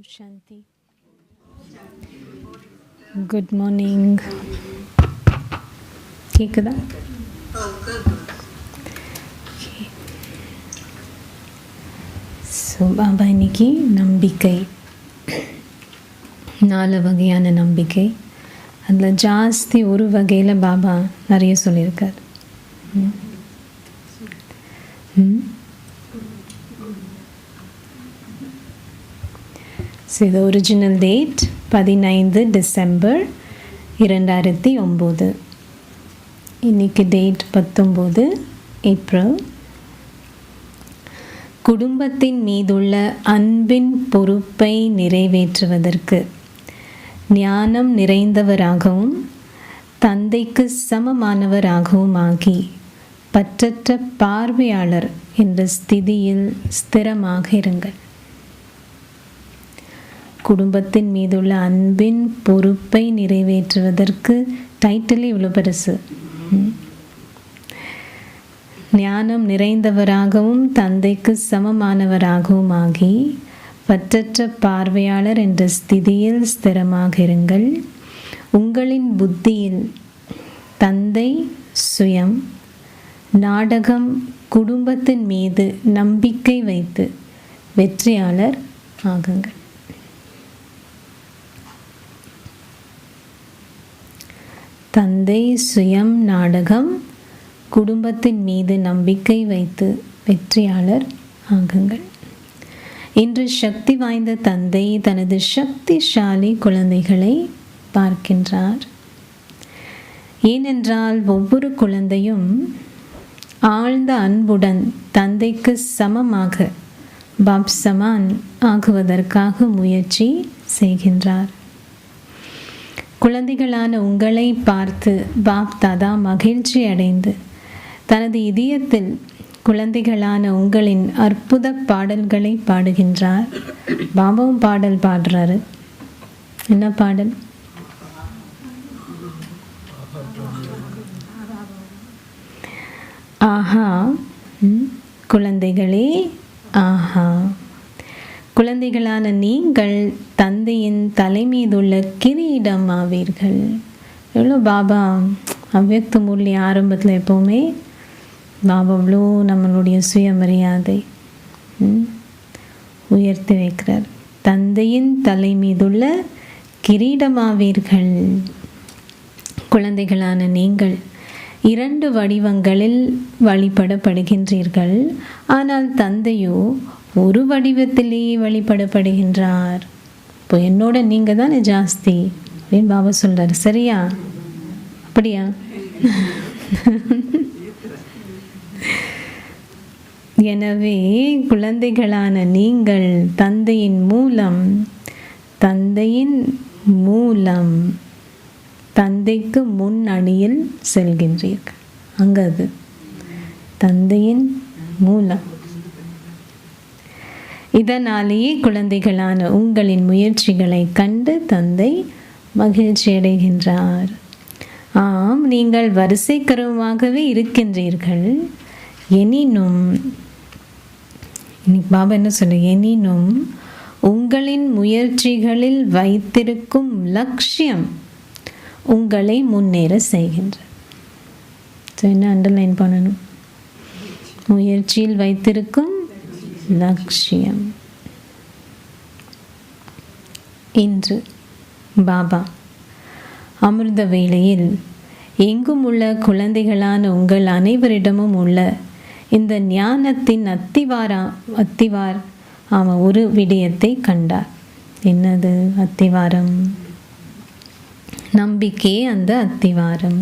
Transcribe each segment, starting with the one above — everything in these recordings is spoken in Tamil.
Shanti. Good morning. கேக்குதா? ஸோ பாபா இன்னைக்கு நம்பிக்கை 4 வகையான நம்பிக்கை, அதில் ஜாஸ்தி ஒரு வகையில் பாபா நிறைய சொல்லியிருக்கார். ஸோ இது ஒரிஜினல் டேட் 15 டிசம்பர் 2009. இன்றைக்கி டேட் 19 ஏப்ரல். குடும்பத்தின் மீதுள்ள அன்பின் பொறுப்பை நிறைவேற்றுவதற்கு ஞானம் நிறைந்தவராகவும் தந்தைக்கு சமமானவராகவும் ஆகி பற்றற்ற பார்வையாளர் என்ற ஸ்திதியில் ஸ்திரமாக இருங்கள். குடும்பத்தின் மீதுள்ள அன்பின் பொறுப்பை நிறைவேற்றுவதற்கு டைட்டில் இவ்வளோ பெருசு. ஞானம் நிறைந்தவராகவும் தந்தைக்கு சமமானவராகவும் ஆகி பற்றற்ற பார்வையாளர் என்ற ஸ்திதியில் ஸ்திரமாக இருங்கள். உங்களின் புத்தியில் தந்தை, சுயம், நாடகம், குடும்பத்தின் மீது நம்பிக்கை வைத்து வெற்றியாளர் ஆகுங்கள். தந்தை, சுயம், நாடகம், குடும்பத்தின் மீது நம்பிக்கை வைத்து வெற்றியாளர் ஆகுங்கள். இன்று சக்தி வாய்ந்த தந்தை தனது சக்திசாலி குழந்தைகளை பார்க்கின்றார். ஏனென்றால் ஒவ்வொரு குழந்தையும் ஆழ்ந்த அன்புடன் தந்தைக்கு சமமாக பாப் சமான் ஆகுவதற்காக முயற்சி செய்கின்றார். குழந்தைகளான உங்களை பார்த்து பாப் தாதா மகிழ்ச்சி அடைந்து தனது இதயத்தில் குழந்தைகளான உங்களின் அற்புத பாடல்களை பாடுகின்றார். பாபாவும் பாடல் பாடுறாரு. என்ன பாடல்? ஆஹா குழந்தைகளே, ஆஹா. குழந்தைகளான நீங்கள் தந்தையின் தலை மீதுள்ள கிரீடம் ஆவீர்கள். எவ்வளோ பாபா அவ்யக்த முரளி ஆரம்பத்தில் எப்போவுமே பாபா அவ்வளோ நம்மளுடைய சுயமரியாதை உயர்த்தி வைக்கிறார். தந்தையின் தலை மீதுள்ள கிரீடமாவீர்கள். குழந்தைகளான நீங்கள் 2 வடிவங்களில் வழிபடப்படுகின்றீர்கள். ஆனால் தந்தையோ ஒரு வடிவத்திலேயே வழிபடப்படுகின்றார். இப்போ என்னோட நீங்கள் தானே ஜாஸ்தி அப்படின்னு பாபா சொல்கிறார். சரியா? அப்படியா? எனவே குழந்தைகளான நீங்கள் தந்தையின் மூலம் தந்தைக்கு முன் அணியில் செல்கின்றீர்கள். அங்கே அது தந்தையின் மூலம். இதனாலேயே குழந்தைகளான உங்களின் முயற்சிகளை கண்டு தந்தை மகிழ்ச்சி அடைகின்றார். ஆம், நீங்கள் வரிசைக்கரமாகவே இருக்கின்றீர்கள். எனினும் இன்னைக்கு பாபா என்ன சொல்ல, எனினும் உங்களின் முயற்சிகளில் வைத்திருக்கும் லட்சியம் உங்களை முன்னேற செய்கின்றார். என்ன அண்டர்லைன் பண்ணணும்? முயற்சியில் வைத்திருக்கும் லட்சியம். இன்று பாபா அமிர்த வேளையில் எங்கும் உள்ள குழந்தைகளான உங்கள் அனைவரிடமும் உள்ள இந்த ஞானத்தின் ஒரு விடயத்தை கண்டார். என்னது அத்திவாரம்? நம்பிக்கை. அந்த அத்திவாரம்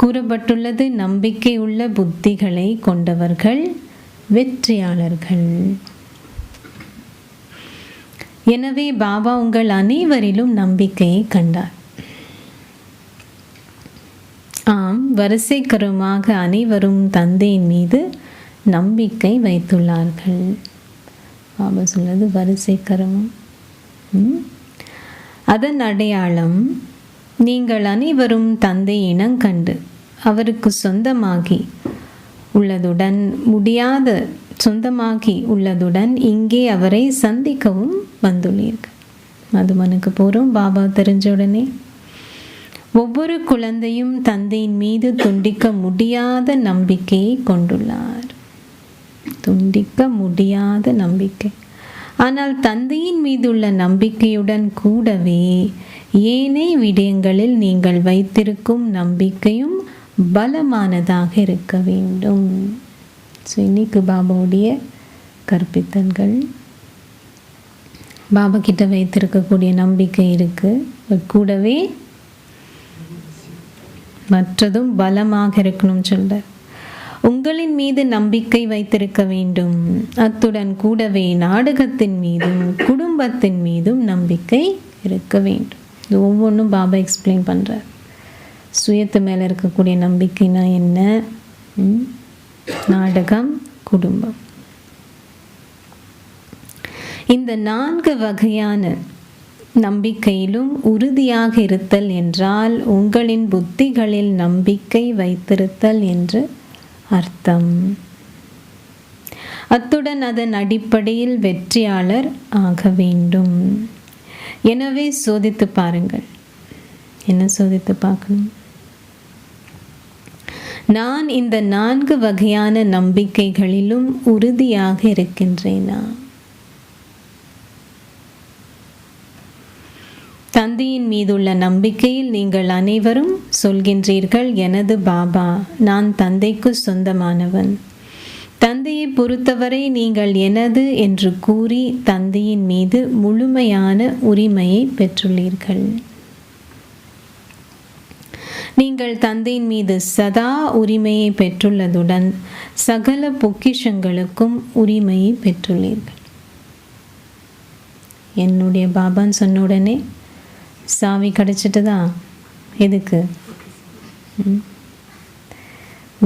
கூறப்பட்டுள்ளது, நம்பிக்கை உள்ள புத்திகளை கொண்டவர்கள் வெற்றியாளர்கள். எனவே பாபா உங்கள் அனைவரிலும் நம்பிக்கையை கண்டார். ஆம், வரிசைக்கரமாக அனைவரும் தந்தையின் மீது நம்பிக்கை வைத்துள்ளார்கள். பாபா சொல்வது வரிசைக்கரமும். அதன் அடையாளம், நீங்கள் அனைவரும் தந்தை இனங்கண்டு அவருக்கு சொந்தமாகி உள்ளதுடன் முடியாத சொந்தமாகி உள்ளதுடன் இங்கே அவரை சந்திக்கவும் வந்துள்ளீர்கள். மதுமனுக்கு போகிறோம். பாபா தெரிஞ்ச உடனே ஒவ்வொரு குழந்தையும் தந்தையின் மீது துண்டிக்க முடியாத நம்பிக்கையை கொண்டுள்ளார். துண்டிக்க முடியாத நம்பிக்கை. ஆனால் தந்தையின் மீதுள்ள நம்பிக்கையுடன் கூடவே ஏனைய விடயங்களில் நீங்கள் வைத்திருக்கும் நம்பிக்கையும் பலமானதாக இருக்க வேண்டும். ஸோ இன்னைக்கு பாபாவுடைய கற்பித்தல்கள். பாபா கிட்ட வைத்திருக்கக்கூடிய நம்பிக்கை இருக்குது, கூடவே மற்றதும் பலமாக இருக்கணும் சொல்றார். உங்களின் மீது நம்பிக்கை வைத்திருக்க வேண்டும். அத்துடன் கூடவே நாடகத்தின் மீதும் குடும்பத்தின் மீதும் நம்பிக்கை இருக்க வேண்டும். இது ஒவ்வொன்றும் பாபா எக்ஸ்பிளைன் பண்ணுறார். சுயத்து மேலே இருக்கக்கூடிய நம்பிக்கைனா என்ன, நாடகம், குடும்பம். இந்த 4 வகையான நம்பிக்கையிலும் உறுதியாக இருத்தல் என்றால் உங்களின் புத்திகளில் நம்பிக்கை வைத்திருத்தல் என்று அர்த்தம். அத்துடன் அதன் அடிப்படையில் வெற்றியாளர் ஆக வேண்டும். எனவே சோதித்து பாருங்கள். என்ன சோதித்து பார்க்கணும்? நான் இந்த 4 வகையான நம்பிக்கைகளிலும் உறுதியாக இருக்கின்றேனா? தந்தையின் மீதுள்ள நம்பிக்கையில் நீங்கள் அனைவரும் சொல்கின்றீர்கள், எனது பாபா, நான் தந்தைக்கு சொந்தமானவன். தந்தையை பொறுத்தவரை நீங்கள் எனது என்று கூறி தந்தையின் மீது முழுமையான உரிமையை பெற்றுள்ளீர்கள். நீங்கள் தந்தையின் மீது சதா உரிமையை பெற்றுள்ளதுடன் சகல பொக்கிஷங்களுக்கும் உரிமையை பெற்றுள்ளீர்கள். என்னுடைய பாபான்னு சொன்ன உடனே சாவி கிடைச்சிட்டுதா? எதுக்கு?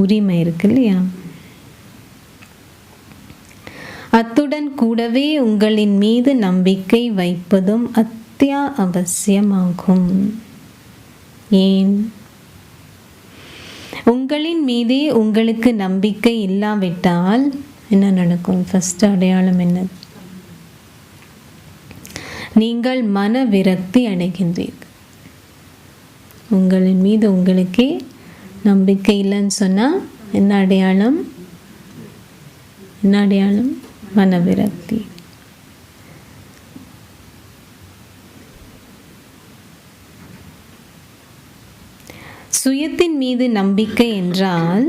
உரிமை இருக்கு இல்லையா? அத்துடன் கூடவே உங்களின் மீது நம்பிக்கை வைப்பதும் அத்தியாவசியமாகும். ஏன்? உங்களின் மீதே உங்களுக்கு நம்பிக்கை இல்லாவிட்டால் என்ன நடக்கும்? ஃபர்ஸ்ட் அடையாளம் என்ன? நீங்கள் மன விரக்தி அடைகின்றீர்கள். உங்களின் மீது உங்களுக்கே நம்பிக்கை இல்லைன்னு சொன்னால் என்ன அடையாளம்? என்ன அடையாளம்? மன விரக்தி. சுயத்தின் மீது நம்பிக்கை என்றால்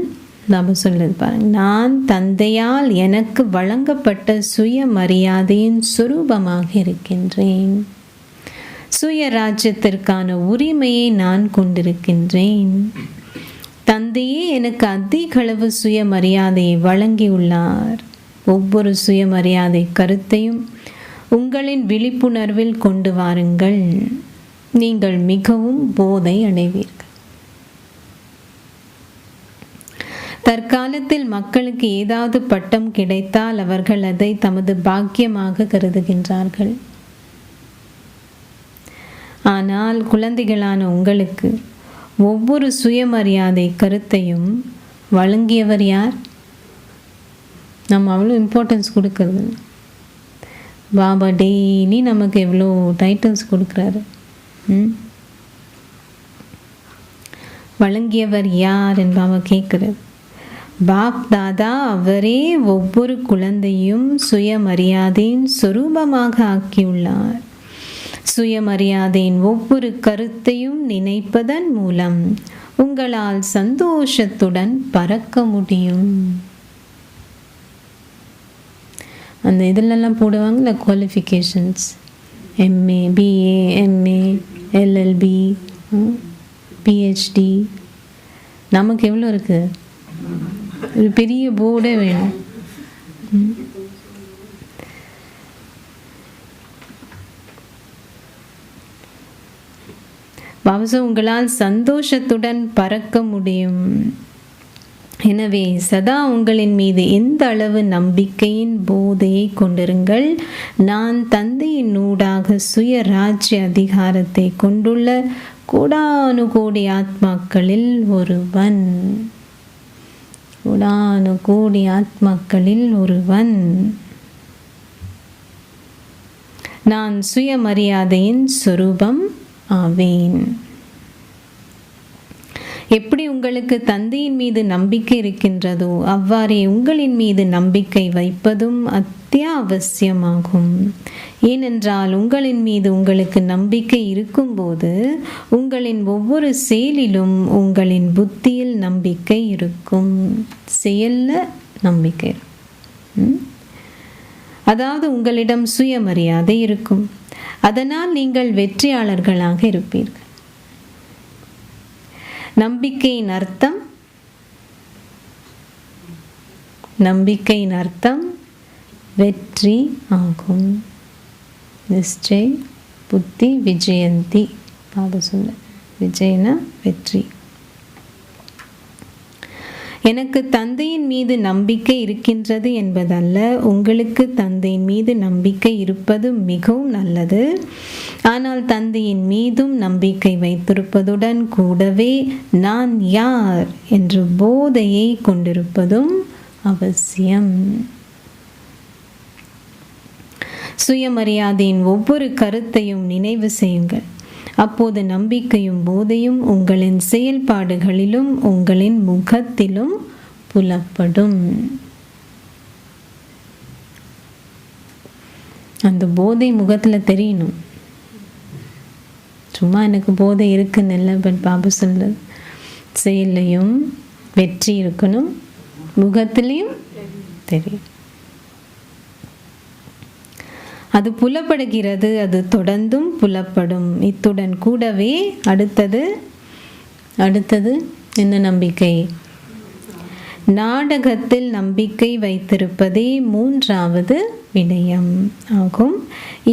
நாம் சொல்லுது பாருங்க, நான் தந்தையால் எனக்கு வழங்கப்பட்ட சுய மரியாதையின் சுரூபமாக இருக்கின்றேன். சுய ராஜ்யத்திற்கான உரிமையை நான் கொண்டிருக்கின்றேன். தந்தையே எனக்கு அதிக அளவு சுயமரியாதையை வழங்கியுள்ளார். ஒவ்வொரு சுயமரியாதை கருத்தையும் உங்களின் விழிப்புணர்வில் கொண்டு வாருங்கள். நீங்கள் மிகவும் போதை அடைவீர்கள். தற்காலத்தில் மக்களுக்கு ஏதாவது பட்டம் கிடைத்தால் அவர்கள் அதை தமது பாக்கியமாக கருதுகின்றார்கள். ஆனால் குழந்தைகளான உங்களுக்கு ஒவ்வொரு சுயமரியாதை கருத்தையும் வழங்கியவர் யார்? நம்ம அவ்வளோ இம்பார்ட்டன்ஸ் கொடுக்கறது. பாபா டெய்லி நமக்கு எவ்வளோ டைட்டில்ஸ் கொடுக்குறாரு. வழங்கியவர் யார் என்று பாபா கேட்குறது. பாப் தாதா அவரே ஒவ்வொரு குழந்தையும் சுயமரியாதையின் சொரூபமாக ஆக்கியுள்ளார். சுயமரியாதையின் ஒவ்வொரு கருத்தையும் நினைப்பதன் மூலம் உங்களால் சந்தோஷத்துடன் பறக்க முடியும். அந்த இதிலெல்லாம் போடுவாங்கள்ல qualifications, MA, BA, MA, LLB, PhD. நமக்கு எவ்வளோ இருக்குது? ஒரு பெரிய போர்டே வேணும். பாபா உங்களால் சந்தோஷத்துடன் பறக்க முடியும். எனவே சதா உங்களின் மீது எந்த அளவு நம்பிக்கையின் போதையை கொண்டிருங்கள். நான் தந்தையின் ஊடாக சுய ராஜ்ய அதிகாரத்தை கொண்டுள்ள கோடானு கோடி ஆத்மாக்களில் ஒருவன். கோடானு கோடி ஆத்மாக்களில் ஒருவன். நான் சுயமரியாதையின் சொரூபம் ஆவேன். எப்படி உங்களுக்கு தந்தையின் மீது நம்பிக்கை இருக்கின்றதோ அவ்வாறே உங்களின் மீது நம்பிக்கை வைப்பதும் அத்தியாவசியமாகும். ஏனென்றால் உங்களின் மீது உங்களுக்கு நம்பிக்கை இருக்கும்போது உங்களின் ஒவ்வொரு செயலிலும் உங்களின் புத்தியில் நம்பிக்கை இருக்கும். செயல்ல நம்பிக்கை இருக்கும். அதாவது உங்களிடம் சுயமரியாதை இருக்கும். அதனால் நீங்கள் வெற்றியாளர்களாக இருப்பீர்கள். நம்பிக்கையின் அர்த்தம் வெற்றி ஆகும். நிச்சய் புத்தி விஜயந்தி. பாபா சொல்ல விஜயனா வெற்றி. எனக்கு தந்தையின் மீது நம்பிக்கை இருக்கின்றது என்பதல்ல, உங்களுக்கு தந்தையின் மீது நம்பிக்கை இருப்பது மிகவும் நல்லது. ஆனால் தந்தையின் மீதும் நம்பிக்கை வைத்திருப்பதுடன் கூடவே நான் யார் என்ற போதையை கொண்டிருப்பதும் அவசியம். சுயமரியாதையின் ஒவ்வொரு கருத்தையும் நினைவு செய்யுங்கள். அப்போது நம்பிக்கையும் போதையும் உங்களின் செயல்பாடுகளிலும் உங்களின் முகத்திலும் புலப்படும். அந்த போதை முகத்தில் தெரியணும். சும்மா எனக்கு போதை இருக்குன்னு இல்லை, பட் பாபா சொல்றது செயல்லையும் வெற்றி இருக்கணும், முகத்திலையும் தெரியும். அது புலப்படுகிறது, அது தொடர்ந்தும் புலப்படும். இத்துடன் கூடவே அடுத்தது என்ன நம்பிக்கை? நாடகத்தில் நம்பிக்கை வைத்திருப்பதே மூன்றாவது விடயம் ஆகும்.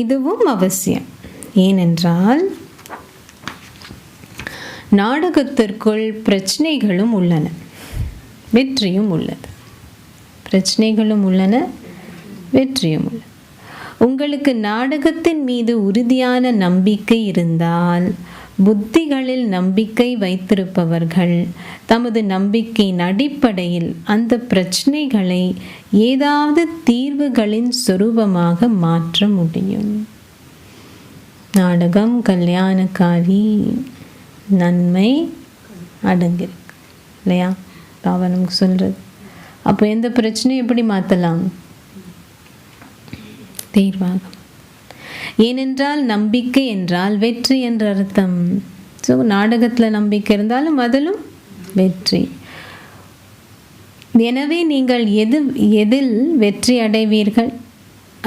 இதுவும் அவசியம். ஏனென்றால் நாடகத்திற்குள் பிரச்சனைகளும் உள்ளன, வெற்றியும் உள்ளது. பிரச்சனைகளும் உள்ளன, வெற்றியும் உள்ளது. உங்களுக்கு நாடகத்தின் மீது உறுதியான நம்பிக்கை இருந்தால் புத்திகளில் நம்பிக்கை வைத்திருப்பவர்கள் தமது நம்பிக்கையின் அடிப்படையில் அந்த பிரச்சனைகளை ஏதாவது தீர்வுகளின் சொரூபமாக மாற்ற முடியும். நாடகம் கல்யாணக்காரி, நன்மை அடங்கியிருக்கு இல்லையா? பாபா நமக்கு சொல்றது. அப்போ எந்த பிரச்சனையை எப்படி மாற்றலாம்? தீர்வாகும். ஏனென்றால் நம்பிக்கை என்றால் வெற்றி என்ற அர்த்தம். ஸோ நாடகத்தில் நம்பிக்கை இருந்தாலும் அதிலும் வெற்றி. எனவே நீங்கள் எதில் வெற்றி அடைவீர்கள்?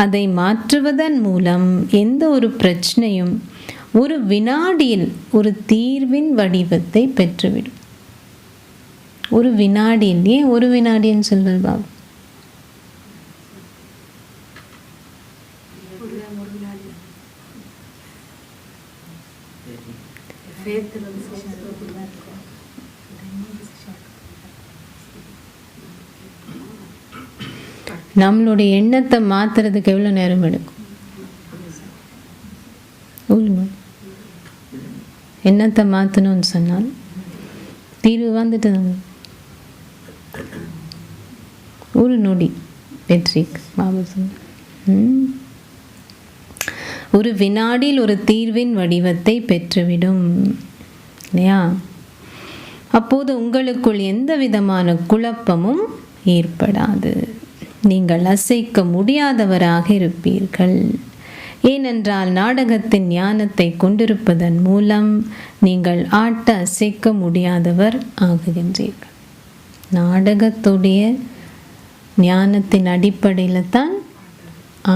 அதை மாற்றுவதன் மூலம் எந்த ஒரு பிரச்சனையும் ஒரு வினாடியில் ஒரு தீர்வின் வடிவத்தை பெற்றுவிடும். ஒரு வினாடியில். ஏன் ஒரு வினாடின்னு சொல்வது பாபா? நம்மளுடைய எண்ணத்தை மாத்துறதுக்கு எவ்வளோ நேரம் எடுக்கும்? எண்ணத்தை மாற்றணும்னு சொன்னால் தீர்வு வந்துட்டு ஒரு நொடி வெற்றிக்கு. பாபா சொன்ன ஒரு வினாடியில் ஒரு தீர்வின் வடிவத்தை பெற்றுவிடும் இல்லையா? அப்போது உங்களுக்குள் எந்த விதமான குழப்பமும் ஏற்படாது. நீங்கள் அசைக்க முடியாதவராக இருப்பீர்கள். ஏனென்றால் நாடகத்தின் ஞானத்தை கொண்டிருப்பதன் மூலம் நீங்கள் ஆட்ட அசைக்க முடியாதவர் ஆகுகின்றீர்கள். நாடகத்துடைய ஞானத்தின் அடிப்படையில் தான்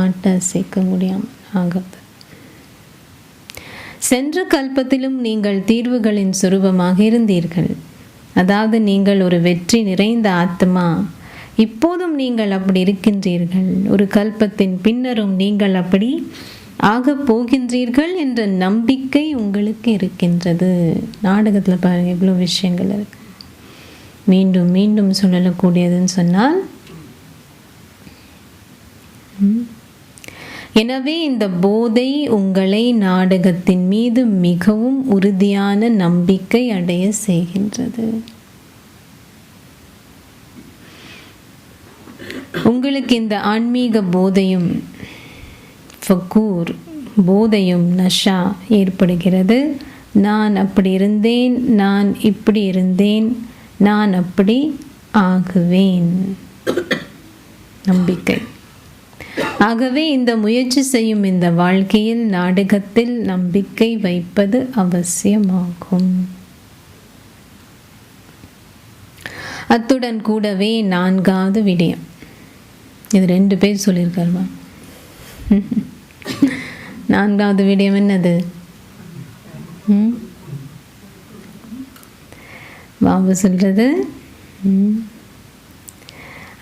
ஆட்ட அசைக்க முடியாமல் ஆகுது. சென்ற கல்பத்திலும் நீங்கள் தீர்வுகளின் சுரூபமாக இருந்தீர்கள். அதாவது நீங்கள் ஒரு வெற்றி நிறைந்த ஆத்மா. இப்போதும் நீங்கள் அப்படி இருக்கின்றீர்கள். ஒரு கல்பத்தின் பின்னரும் நீங்கள் அப்படி ஆகப் போகின்றீர்கள் என்ற நம்பிக்கை உங்களுக்கு இருக்கின்றது. நாடகத்தில் பாருங்கள் எவ்வளோ விஷயங்கள் இருக்கு. மீண்டும் மீண்டும் சொல்லக்கூடியதுன்னு சொன்னால், எனவே இந்த போதை உங்களை நாடகத்தின் மீது மிகவும் உறுதியான நம்பிக்கை அடைய செய்கின்றது. உங்களுக்கு இந்த ஆன்மீக போதையும் ஃபக்கூர் போதையும் நஷா ஏற்படுகிறது. நான் அப்படி இருந்தேன், நான் இப்படி இருந்தேன், நான் அப்படி ஆகுவேன். நம்பிக்கை. ஆகவே இந்த முயற்சி செய்யும் இந்த வாழ்க்கையில் நாடகத்தில் நம்பிக்கை வைப்பது அவசியமாகும். அத்துடன் கூடவே 4வது விடயம், இது 2 பேர் சொல்லியிருக்காருமா. 4வது விடயம் என்னது? பாபு சொல்றது.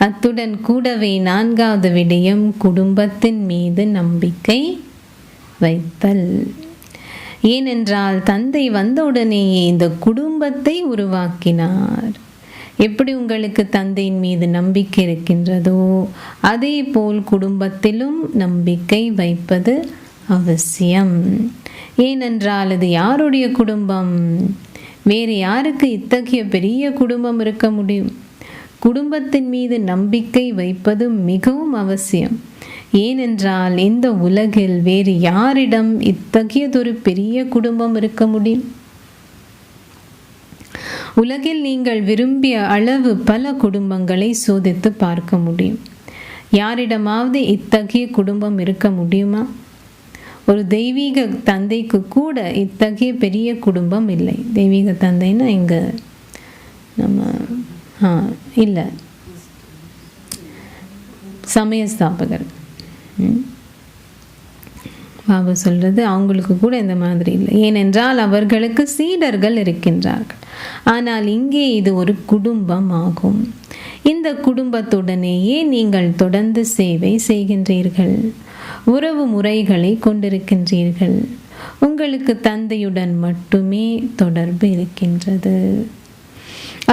அத்துடன் கூடவே 4வது விடயம் குடும்பத்தின் மீது நம்பிக்கை வைத்தல். ஏனென்றால் தந்தை வந்தவுடனேயே இந்த குடும்பத்தை உருவாக்கினார். எப்படி உங்களுக்கு தந்தையின் மீது நம்பிக்கை இருக்கின்றதோ அதே போல் குடும்பத்திலும் நம்பிக்கை வைப்பது அவசியம். ஏனென்றால் இது யாருடைய குடும்பம்? வேறு யாருக்கு இத்தகைய பெரிய குடும்பம் இருக்க முடியும்? குடும்பத்தின் மீது நம்பிக்கை வைப்பது மிகவும் அவசியம். ஏனென்றால் இந்த உலகில் வேறு யாரிடம் இத்தகையதொரு பெரிய குடும்பம் இருக்க முடியும்? உலகில் நீங்கள் விரும்பிய அளவு பல குடும்பங்களை சோதித்து பார்க்க முடியும். யாரிடமாவது இத்தகைய குடும்பம் இருக்க முடியுமா? ஒரு தெய்வீக தந்தைக்கு கூட இத்தகைய பெரிய குடும்பம் இல்லை. தெய்வீக தந்தைன்னா இங்கே நம்ம இல்லை, சமயஸ்தாபகர். பாபா சொல்றது அவங்களுக்கு கூட இந்த மாதிரி இல்லை. ஏனென்றால் அவர்களுக்கு சீடர்கள் இருக்கின்றார்கள். ஆனால் இங்கே இது ஒரு குடும்பம் ஆகும். இந்த குடும்பத்துடனேயே நீங்கள் தொடர்ந்து சேவை செய்கின்றீர்கள், உறவு முறைகளை கொண்டிருக்கின்றீர்கள். உங்களுக்கு தந்தையுடன் மட்டுமே தொடர்பு இருக்கின்றது.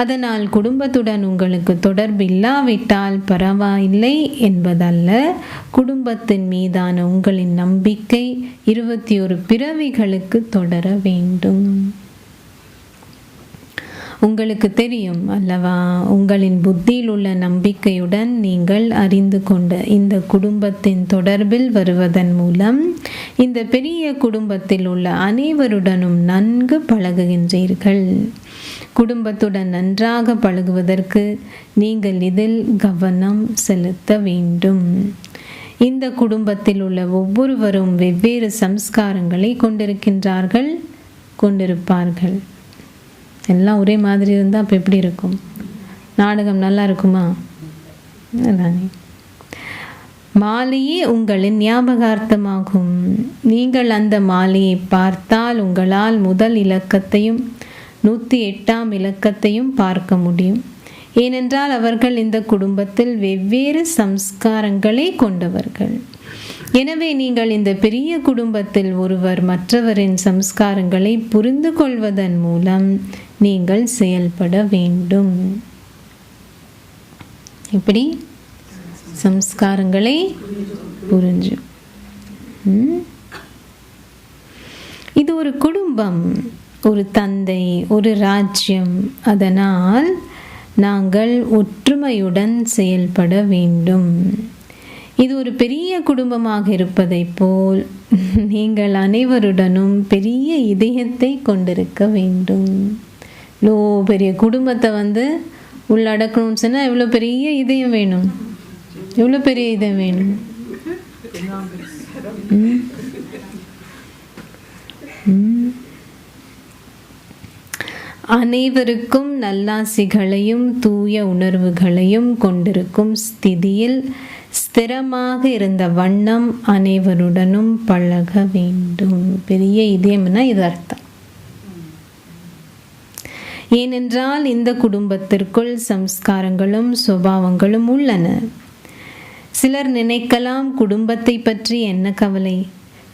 அதனால் குடும்பத்துடன் உங்களுக்கு தொடர்பு இல்லாவிட்டால் பரவாயில்லை என்பதல்ல. குடும்பத்தின் மீதான உங்களின் நம்பிக்கை 21 பிறவிகளுக்கு தொடர வேண்டும். உங்களுக்கு தெரியும் அல்லவா, உங்களின் புத்தியில் உள்ள நம்பிக்கையுடன் நீங்கள் அறிந்து கொண்ட இந்த குடும்பத்தின் தொடர்பில் வருவதன் மூலம் இந்த பெரிய குடும்பத்தில் உள்ள அனைவருடனும் நன்கு பழகுகின்றீர்கள். குடும்பத்துடன் நன்றாக பழகுவதற்கு நீங்கள் இதில் கவனம் செலுத்த வேண்டும். இந்த குடும்பத்தில் உள்ள ஒவ்வொருவரும் வெவ்வேறு சம்ஸ்காரங்களை கொண்டிருப்பார்கள். எல்லாம் ஒரே மாதிரி இருந்தால் அப்போ எப்படி இருக்கும்? நாடகம் நல்லா இருக்குமா? மாலையே உங்களின் ஞாபகார்த்தமாகும். நீங்கள் அந்த மாலையை பார்த்தால் உங்களால் முதல் இலக்கத்தையும் 108ஆம் இலக்கத்தையும் பார்க்க முடியும். ஏனென்றால் அவர்கள் இந்த குடும்பத்தில் வெவ்வேறு சம்ஸ்காரங்களை கொண்டவர்கள். எனவே நீங்கள் இந்த பெரிய குடும்பத்தில் ஒருவர் மற்றவரின் சம்ஸ்காரங்களை புரிந்து கொள்வதன் மூலம் நீங்கள் செயல்பட வேண்டும். இப்படி சம்ஸ்காரங்களை புரிஞ்சு, இது ஒரு குடும்பம், ஒரு தந்தை, ஒரு ராஜ்யம். அதனால் நாங்கள் ஒற்றுமையுடன் செயல்பட வேண்டும். இது ஒரு பெரிய குடும்பமாக இருப்பதை போல் நீங்கள் அனைவருடனும் பெரிய இதயத்தை கொண்டிருக்க வேண்டும். இவ்வளோ பெரிய குடும்பத்தை உள்ளடக்கணும்னு சொன்னால் எவ்வளோ பெரிய இதயம் வேணும், எவ்வளோ பெரிய இதயம் வேணும். அனைவருக்கும் நல்லாசிகளையும் தூய உணர்வுகளையும் கொண்டிருக்கும் ஸ்திதியில் ஸ்திரமாக இருந்த வண்ணம் அனைவருடனும் பழக வேண்டும். பெரிய இதயம்னா இது அர்த்தம். ஏனென்றால் இந்த குடும்பத்திற்குள் சம்ஸ்காரங்களும் சுபாவங்களும் உள்ளன. சிலர் நினைக்கலாம், குடும்பத்தை பற்றி என்ன கவலை,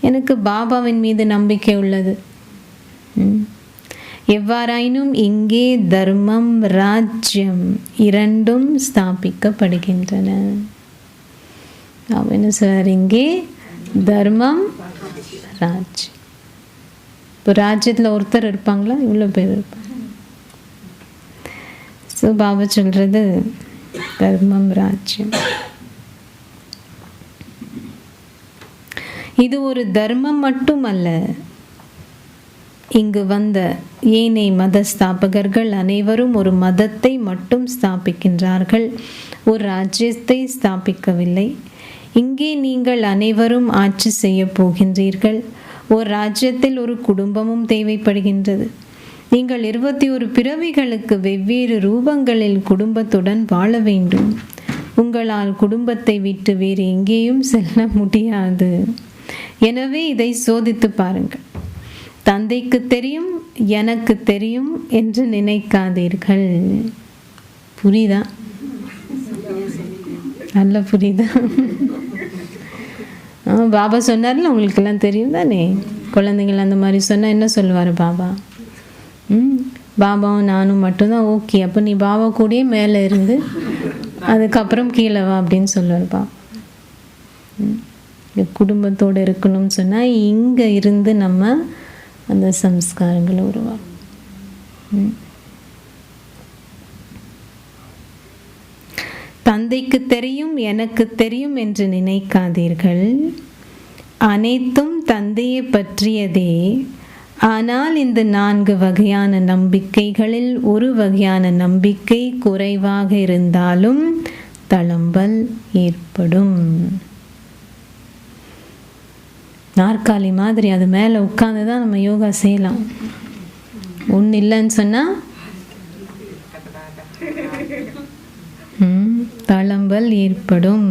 எனக்கு பாபாவின் மீது நம்பிக்கை உள்ளது. எவ்வாறாயினும் இங்கே தர்மம், ராஜ்யம் இரண்டும் ஸ்தாபிக்கப்படுகின்றன. என்ன சார், இங்கே தர்மம், ராஜ்யம். இப்போ ராஜ்யத்தில் ஒருத்தர் இருப்பாங்களா? இவ்வளோ பேர் இருப்பாங்க. ஸோ பாபா சொல்கிறது தர்மம், ராஜ்யம். இது ஒரு தர்மம் மட்டுமல்ல. இங்கு வந்த ஏனைய மத ஸ்தாபகர்கள் அனைவரும் ஒரு மதத்தை மட்டும் ஸ்தாபிக்கின்றார்கள், ஒரு ராஜ்யத்தை ஸ்தாபிக்கவில்லை. இங்கே நீங்கள் அனைவரும் ஆட்சி செய்ய போகின்றீர்கள். ஒரு ராஜ்யத்தில் ஒரு குடும்பமும் தேவைப்படுகின்றது. நீங்கள் 21 பிறவிகளுக்கு வெவ்வேறு ரூபங்களில் குடும்பத்துடன் வாழ வேண்டும். உங்களால் குடும்பத்தை விட்டு வேறு எங்கேயும் செல்ல முடியாது. எனவே இதை சோதித்து பாருங்கள். தந்தைக்கு தெரியும், எனக்கு தெரியும் என்று நினைக்காதீர்கள். புரியுதா? நல்ல புரியுதா? பாபா சொன்னார்ல, உங்களுக்கெல்லாம் தெரியும் தானே. குழந்தைகள் அந்த மாதிரி சொன்னால் என்ன சொல்லுவார் பாபா? பாபாவும் நானும் மட்டும்தான் ஓகே, அப்போ நீ பாபா கூடயே மேலே இருந்து அதுக்கப்புறம் கீழே வா அப்படின்னு சொல்லுவார் பாபா. குடும்பத்தோடு இருக்கணும்னு சொன்னால் இங்கே இருந்து நம்ம அந்த சம்ஸ்காரங்களை உருவாகும். தந்தைக்கு தெரியும், எனக்கு தெரியும் என்று நினைக்காதீர்கள். அனைத்தும் தந்தையை பற்றியதே. ஆனால் இந்த 4 வகையான நம்பிக்கைகளில் ஒரு வகையான நம்பிக்கை குறைவாக இருந்தாலும் தளம்பல் ஏற்படும். நாற்காலி மாதிரி அது மேலே உட்கார்ந்து தான் நம்ம யோகா செய்யலாம். ஒன்றும் இல்லைன்னு சொன்னால் தளம்பல் ஏற்படும்.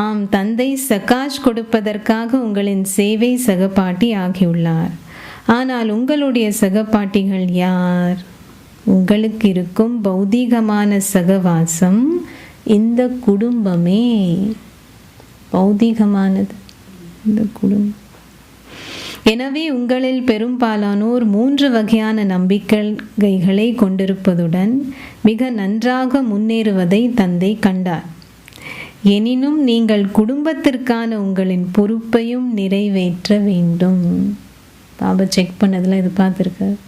ஆம், தந்தை சகாஷ் கொடுப்பதற்காக உங்களின் சேவை சகபாட்டி ஆகியுள்ளார். ஆனால் உங்களுடைய சகபாட்டிகள் யார்? உங்களுக்கு இருக்கும் பௌதீகமான சகவாசம் இந்த குடும்பமே. பௌதீகமானது இந்த குடும்பம். எனவே உங்களில் பெரும்பாலானோர் 3 வகையான நம்பிக்கைகளை கொண்டிருப்பதுடன் மிக நன்றாக முன்னேறுவதை தந்தை கண்டார். எனினும் நீங்கள் குடும்பத்திற்கான உங்களின் பொறுப்பையும் நிறைவேற்ற வேண்டும். பாபா செக் பண்ணதில் இது பார்த்துருக்கார்.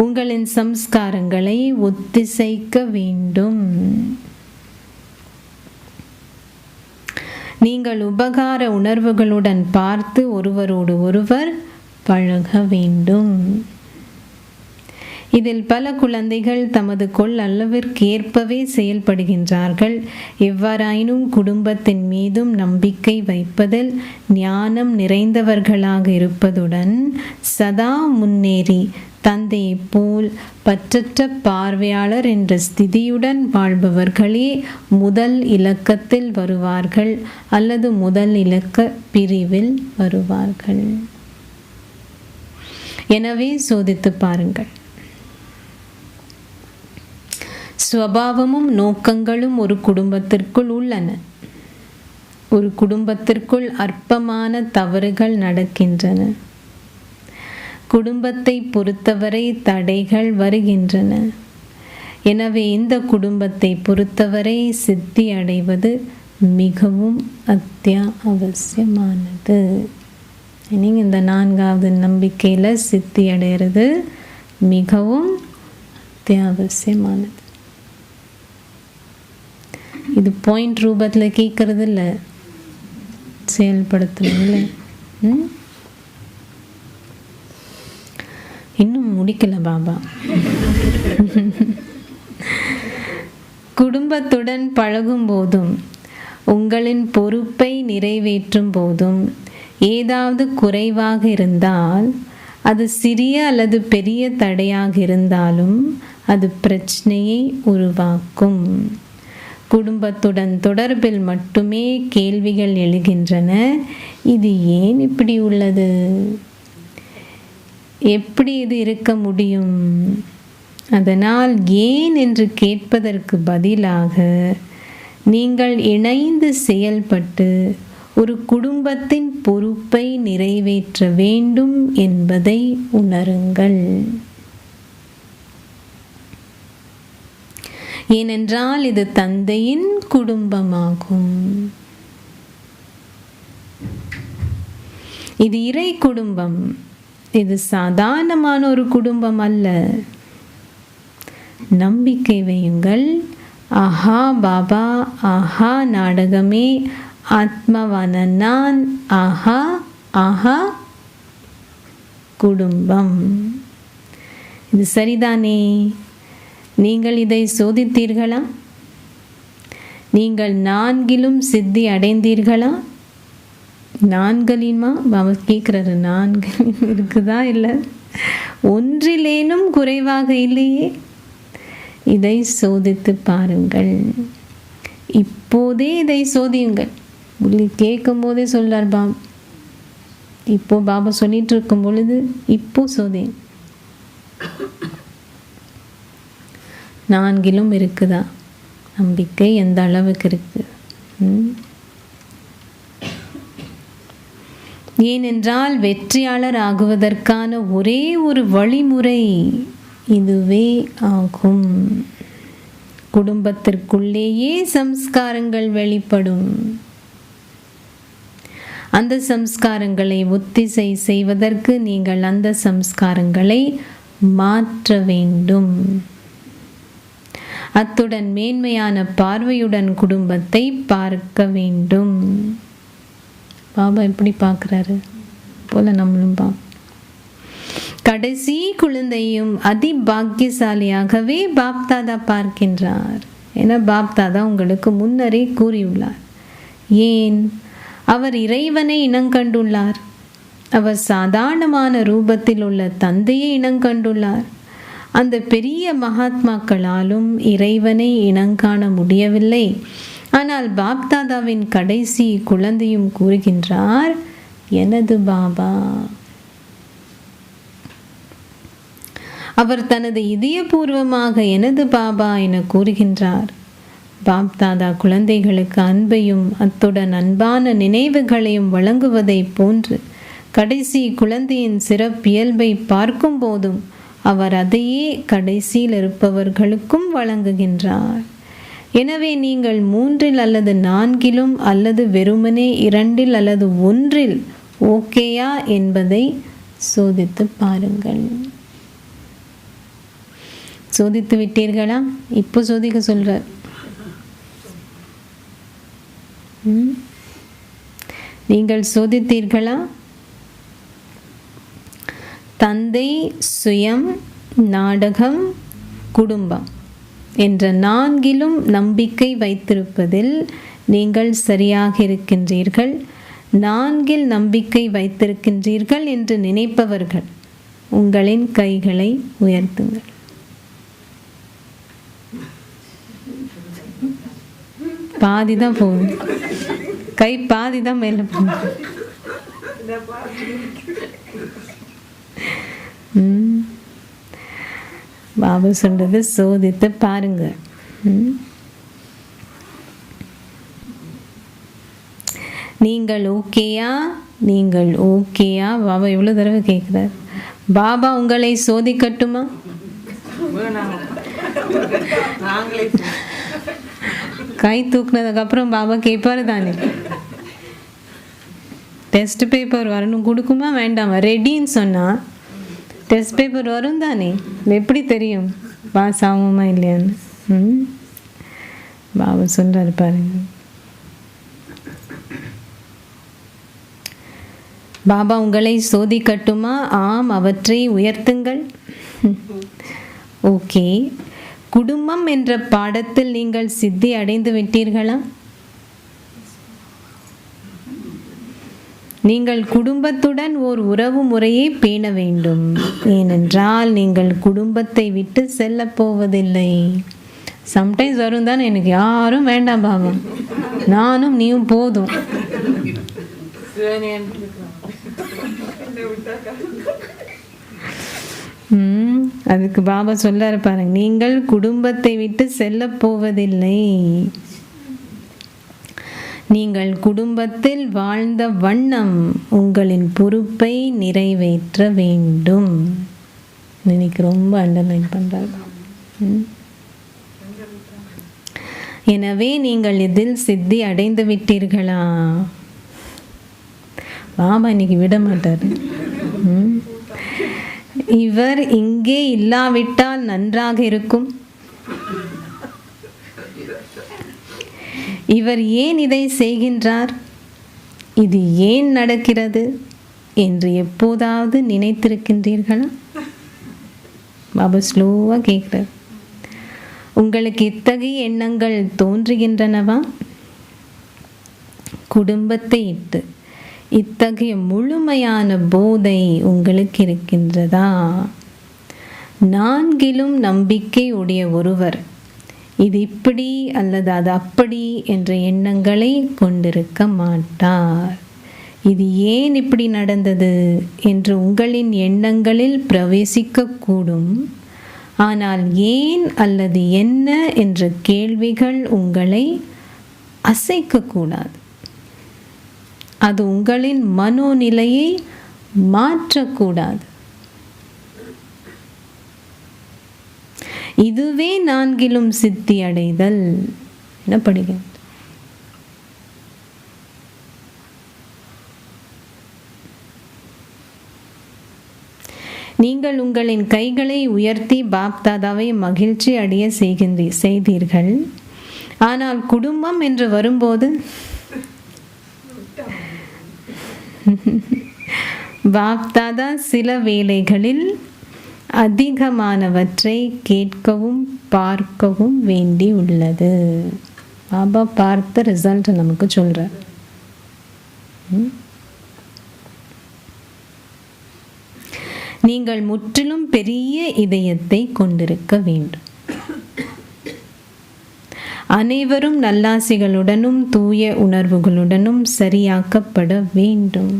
உங்களின் சம்ஸ்காரங்களை ஒத்திசைக்க வேண்டும். நீங்கள் உபகார உணர்வுகளுடன் பார்த்து ஒருவரோடு ஒருவர் பழக வேண்டும். இதில் பல குழந்தைகள் தமது கொள்ளளவிற்கு ஏற்பவே செயல்படுகின்றார்கள். எவ்வாறாயினும் குடும்பத்தின் மீதும் நம்பிக்கை வைப்பதில் ஞானம் நிறைந்தவர்களாக இருப்பதுடன் சதா முன்னேறி தந்தையை போல் பற்றற்ற பார்வையாளர் என்ற ஸ்திதியுடன் வாழ்பவர்களே முதல் இலக்கத்தில் வருவார்கள் அல்லது முதல் இலக்க பிரிவில் வருவார்கள். எனவே சோதித்து பாருங்கள். ஸ்வபாவமும் நோக்கங்களும் ஒரு குடும்பத்திற்குள் உள்ளன. ஒரு குடும்பத்திற்குள் அற்பமான தவறுகள் நடக்கின்றன. குடும்பத்தை பொறுத்தவரை தடைகள் வருகின்றன. எனவே இந்த குடும்பத்தை பொறுத்தவரை சித்தி அடைவது மிகவும் அத்தியாவசியமானது. நீங்கள் இந்த 4வது நம்பிக்கையில் சித்தி அடைகிறது மிகவும் அத்தியாவசியமானது. இது பாயிண்ட் ரூபத்தில் கேட்கறது இல்லை, செயல்படுத்தணும் இல்லை. இன்னும் முடிக்கல பாபா. குடும்பத்துடன் பழகும் போதும் உங்களின் பொறுப்பை நிறைவேற்றும் போதும் ஏதாவது குறைவாக இருந்தால், அது சிறிய அல்லது பெரிய தடையாக இருந்தாலும் அது பிரச்சனையை உருவாக்கும். குடும்பத்துடன் தொடர்பில் மட்டுமே கேள்விகள் எழுகின்றன. இது ஏன் இப்படி உள்ளது? எப்படி இது இருக்க முடியும்? அதனால் ஏன் என்று கேட்பதற்கு பதிலாக நீங்கள் இணைந்து செயல்பட்டு ஒரு குடும்பத்தின் பொறுப்பை நிறைவேற்ற வேண்டும் என்பதை உணருங்கள். ஏனென்றால் இது தந்தையின் குடும்பமாகும். இது இறை குடும்பம். இது சாதாரணமான ஒரு குடும்பம் அல்ல. நம்பிக்கை வையுங்கள், ஆஹா பாபா, ஆஹா நாடகமே, ஆத்மாவான நான், ஆஹா ஆஹா குடும்பம். இது சரிதானே? நீங்கள் இதை சோதித்தீர்களா? நீங்கள் நான்கிலும் சித்தி அடைந்தீர்களா? நான்களின்மா பாபா கேட்குறாரு, நான்கிலும் இருக்குதா? இல்லை, ஒன்றிலேனும் குறைவாக இல்லையே. இதை சோதித்து பாருங்கள். இப்போதே இதை சோதியுங்கள். கேட்கும் போதே சொல்றார் பாபா. இப்போ பாபா சொல்லிட்டு இருக்கும் பொழுது இப்போ சோதி. நான்கிலும் இருக்குதா நம்பிக்கை? எந்த அளவுக்கு இருக்கு? ஏனென்றால் வெற்றியாளர் ஆகுவதற்கான ஒரே ஒரு வழிமுறை இதுவே ஆகும். குடும்பத்திற்குள்ளேயே சம்ஸ்காரங்கள் வெளிப்படும். அந்த சம்ஸ்காரங்களை ஒத்திசை செய்வதற்கு நீங்கள் அந்த சம்ஸ்காரங்களை மாற்ற வேண்டும். அத்துடன் மேன்மையான பார்வையுடன் குடும்பத்தை பார்க்க வேண்டும். பாபா எப்படி பார்க்குறாரு போல நம்மளும் கடைசி குழந்தையும் அதி பாக்கியசாலியாகவே பாப்தாதா பார்க்கின்றார். என பாப்தாதா உங்களுக்கு முன்னரே கூறியுள்ளார். ஏன்? அவர் இறைவனை இனங்கண்டுள்ளார். அவர் சாதாரணமான ரூபத்தில் உள்ள தந்தையை இனங்கண்டுள்ளார். அந்த பெரிய மகாத்மாக்களாலும் இறைவனை இனங்காண முடியவில்லை. ஆனால் பாப்தாதாவின் கடைசி குழந்தையும் கூறுகின்றார், எனது பாபா. அவர் தனது இதயபூர்வமாக எனது பாபா என கூறுகின்றார். பாப்தாதா குழந்தைகளுக்கு அன்பையும் அத்துடன் அன்பான நினைவுகளையும் வழங்குவதை போன்று கடைசி குழந்தையின் சிறப்பியல்பை பார்க்கும் போதும் அவர் அதையே கடைசியில் இருப்பவர்களுக்கும் வழங்குகின்றார். எனவே நீங்கள் 3 அல்லது 4 அல்லது வெறுமனே 2 அல்லது 1 ஓகேயா என்பதை சோதித்து பாருங்கள். சோதித்து விட்டீர்களா? இப்போ சோதிக்க சொல்றார். நீங்கள் சோதித்தீர்களா? தந்தை, சுயம், நாடகம், குடும்பம் என்ற 4 நம்பிக்கை வைத்திருப்பதில் நீங்கள் சரியாக இருக்கின்றீர்கள். 4 நம்பிக்கை வைத்திருக்கின்றீர்கள் என்று நினைப்பவர்கள் உங்களின் கைகளை உயர்த்துங்கள். பாதி தான் போகும், கை பாதி தான் மேலே போகும். பாபா சொல்றது சோதித்து பாருங்க. நீங்கள் ஓகேயா? நீங்கள் ஓகேயா? பாபா எவ்வளவு தடவை கேட்கிறார். பாபா உங்களை சோதிக்கட்டுமா? கை தூக்குனதுக்கு அப்புறம் பாபா கேட்பாரு தானே, டெஸ்ட் பேப்பர் வரணும், கொடுக்குமா வேண்டாமா? ரெடின்னு சொன்னா டெஸ்ட் பேப்பர் வரும் தானே, எப்படி தெரியும் பாஸ் ஆகுமா இல்லையான்னு? பாபா சொல்றாரு பாருங்க. பாபா உங்களை சோதிக்கட்டுமா? ஆம், அவற்றை உயர்த்துங்கள். ஓகே, குடும்பம் என்ற பாடத்தில் நீங்கள் சித்தி அடைந்து விட்டீர்களா? நீங்கள் குடும்பத்துடன் ஓர் உறவு முறையை பேண வேண்டும். ஏனென்றால் நீங்கள் குடும்பத்தை விட்டு செல்ல போவதில்லை. சம்டைம்ஸ் வரும் தானே, எனக்கு யாரும் வேண்டாம் பாபா, நானும் நீயும் போதும். அதுக்கு பாபா சொல்றாரு பாருங்க, நீங்கள் குடும்பத்தை விட்டு செல்ல போவதில்லை. நீங்கள் குடும்பத்தில் வாழ்ந்த வண்ணம் உங்களின் பொறுப்பை நிறைவேற்ற வேண்டும். இன்னைக்கு ரொம்ப அண்டர்லைன் பண்றாங்க. எனவே நீங்கள் இதில் சித்தி அடைந்து விட்டீர்களா? பாபா இன்னைக்கு விட மாட்டாரு. இவர் இங்கே இல்லாவிட்டால் நன்றாக இருக்கும். இவர் ஏன் இதை செய்கின்றார், இது ஏன் நடக்கிறது என்று எப்போதாவது நினைத்திருக்கின்றீர்களா? பாபா ஸ்லோவாக கேட்குறார். உங்களுக்கு இத்தகைய எண்ணங்கள் தோன்றுகின்றனவா? குடும்பத்தை இட்டு இத்தகைய முழுமையான போதை உங்களுக்கு இருக்கின்றதா? நான்கிலும் நம்பிக்கை உடைய ஒருவர் இது இப்படி அல்லது அது அப்படி என்ற எண்ணங்களை கொண்டிருக்க மாட்டார். இது ஏன் இப்படி நடந்தது என்று உங்களின் எண்ணங்களில் பிரவேசிக்கக்கூடும். ஆனால் ஏன் அல்லது என்ன என்ற கேள்விகள் உங்களை அசைக்கக்கூடாது. அது உங்களின் மனோநிலையை மாற்றக்கூடாது. இதுவே நான்கிலும் சித்தி அடைதல். என்ன படிக்க? நீங்கள் உங்களின் கைகளை உயர்த்தி பாப்தாதாவை மகிழ்ச்சி அடைய செய்தீர்கள். ஆனால் குடும்பம் என்று வரும்போது பாப்தாதா சில வேளைகளில் அதிகமானவற்றை கேட்கவும் பார்க்கவும் வேண்டி உள்ளது. பாபா பார்த்த ரிசல்ட் நமக்கு சொல்றார். நீங்கள் முற்றிலும் பெரிய இதயத்தை கொண்டிருக்க வேண்டும். அனைவரும் நல்லாசிகளுடனும் தூய உணர்வுகளுடனும் சரியாக்கப்பட வேண்டும்.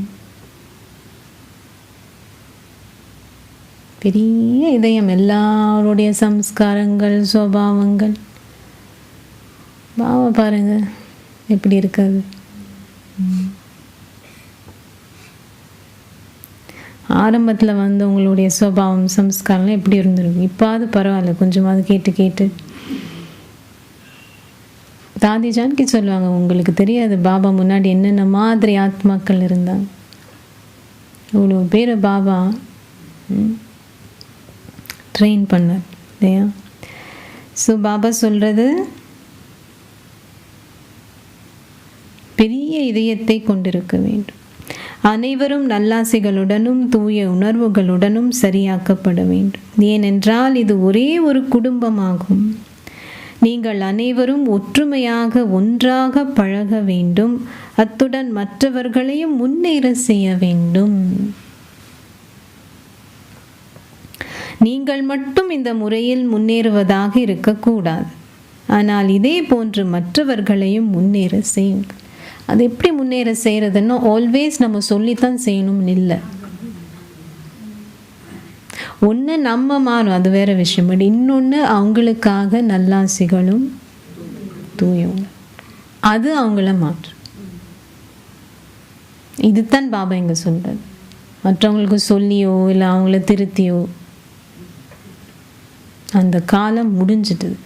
பெரிய இதயம், எல்லாருடைய சம்ஸ்காரங்கள், சுபாவங்கள். பாவா பாருங்க எப்படி இருக்காது. ஆரம்பத்தில் வந்து உங்களுடைய சுபாவம், சம்ஸ்காரம்லாம் எப்படி இருந்திருக்கும். இப்போது பரவாயில்ல, கொஞ்சமாவது கேட்டு கேட்டு. தாதி ஜான்கி சொல்லுவாங்க, உங்களுக்கு தெரியாது பாபா முன்னாடி என்னென்ன மாதிரி ஆத்மாக்கள் இருந்தாங்க. இவ்வளோ பேர் பாபா ட்ரெயின் பண்ணார் இல்லையா? ஸோ பாபா சொல்கிறது, பெரிய இதயத்தை கொண்டிருக்க வேண்டும். அனைவரும் நல்லாசைகளுடனும் தூய உணர்வுகளுடனும் சரியாக்கப்பட வேண்டும். ஏனென்றால் இது ஒரே ஒரு குடும்பமாகும். நீங்கள் அனைவரும் ஒற்றுமையாக ஒன்றாக பழக வேண்டும். அத்துடன் மற்றவர்களையும் முன்னேற செய்ய வேண்டும். நீங்கள் மட்டும் இந்த முறையில் முன்னேறுவதாக இருக்கக்கூடாது. ஆனால் இதே போன்று மற்றவர்களையும் முன்னேற செய்யுங்கள். அது எப்படி முன்னேற செய்கிறதுன்னா, ஆல்வேஸ் நம்ம சொல்லித்தான் செய்யணும்னு இல்லை. ஒன்று நம்ம மாறும், அது வேற விஷயம். பட் இன்னொன்று அவங்களுக்காக நல்லாசிகளும் தூயவும், அது அவங்கள மாற்றும். இதுதான் பாபா இங்கே சொல்கிறது. மற்றவங்களுக்கு சொல்லியோ இல்லை அவங்கள திருத்தியோ அந்த காலம் முடிஞ்சிட்டது.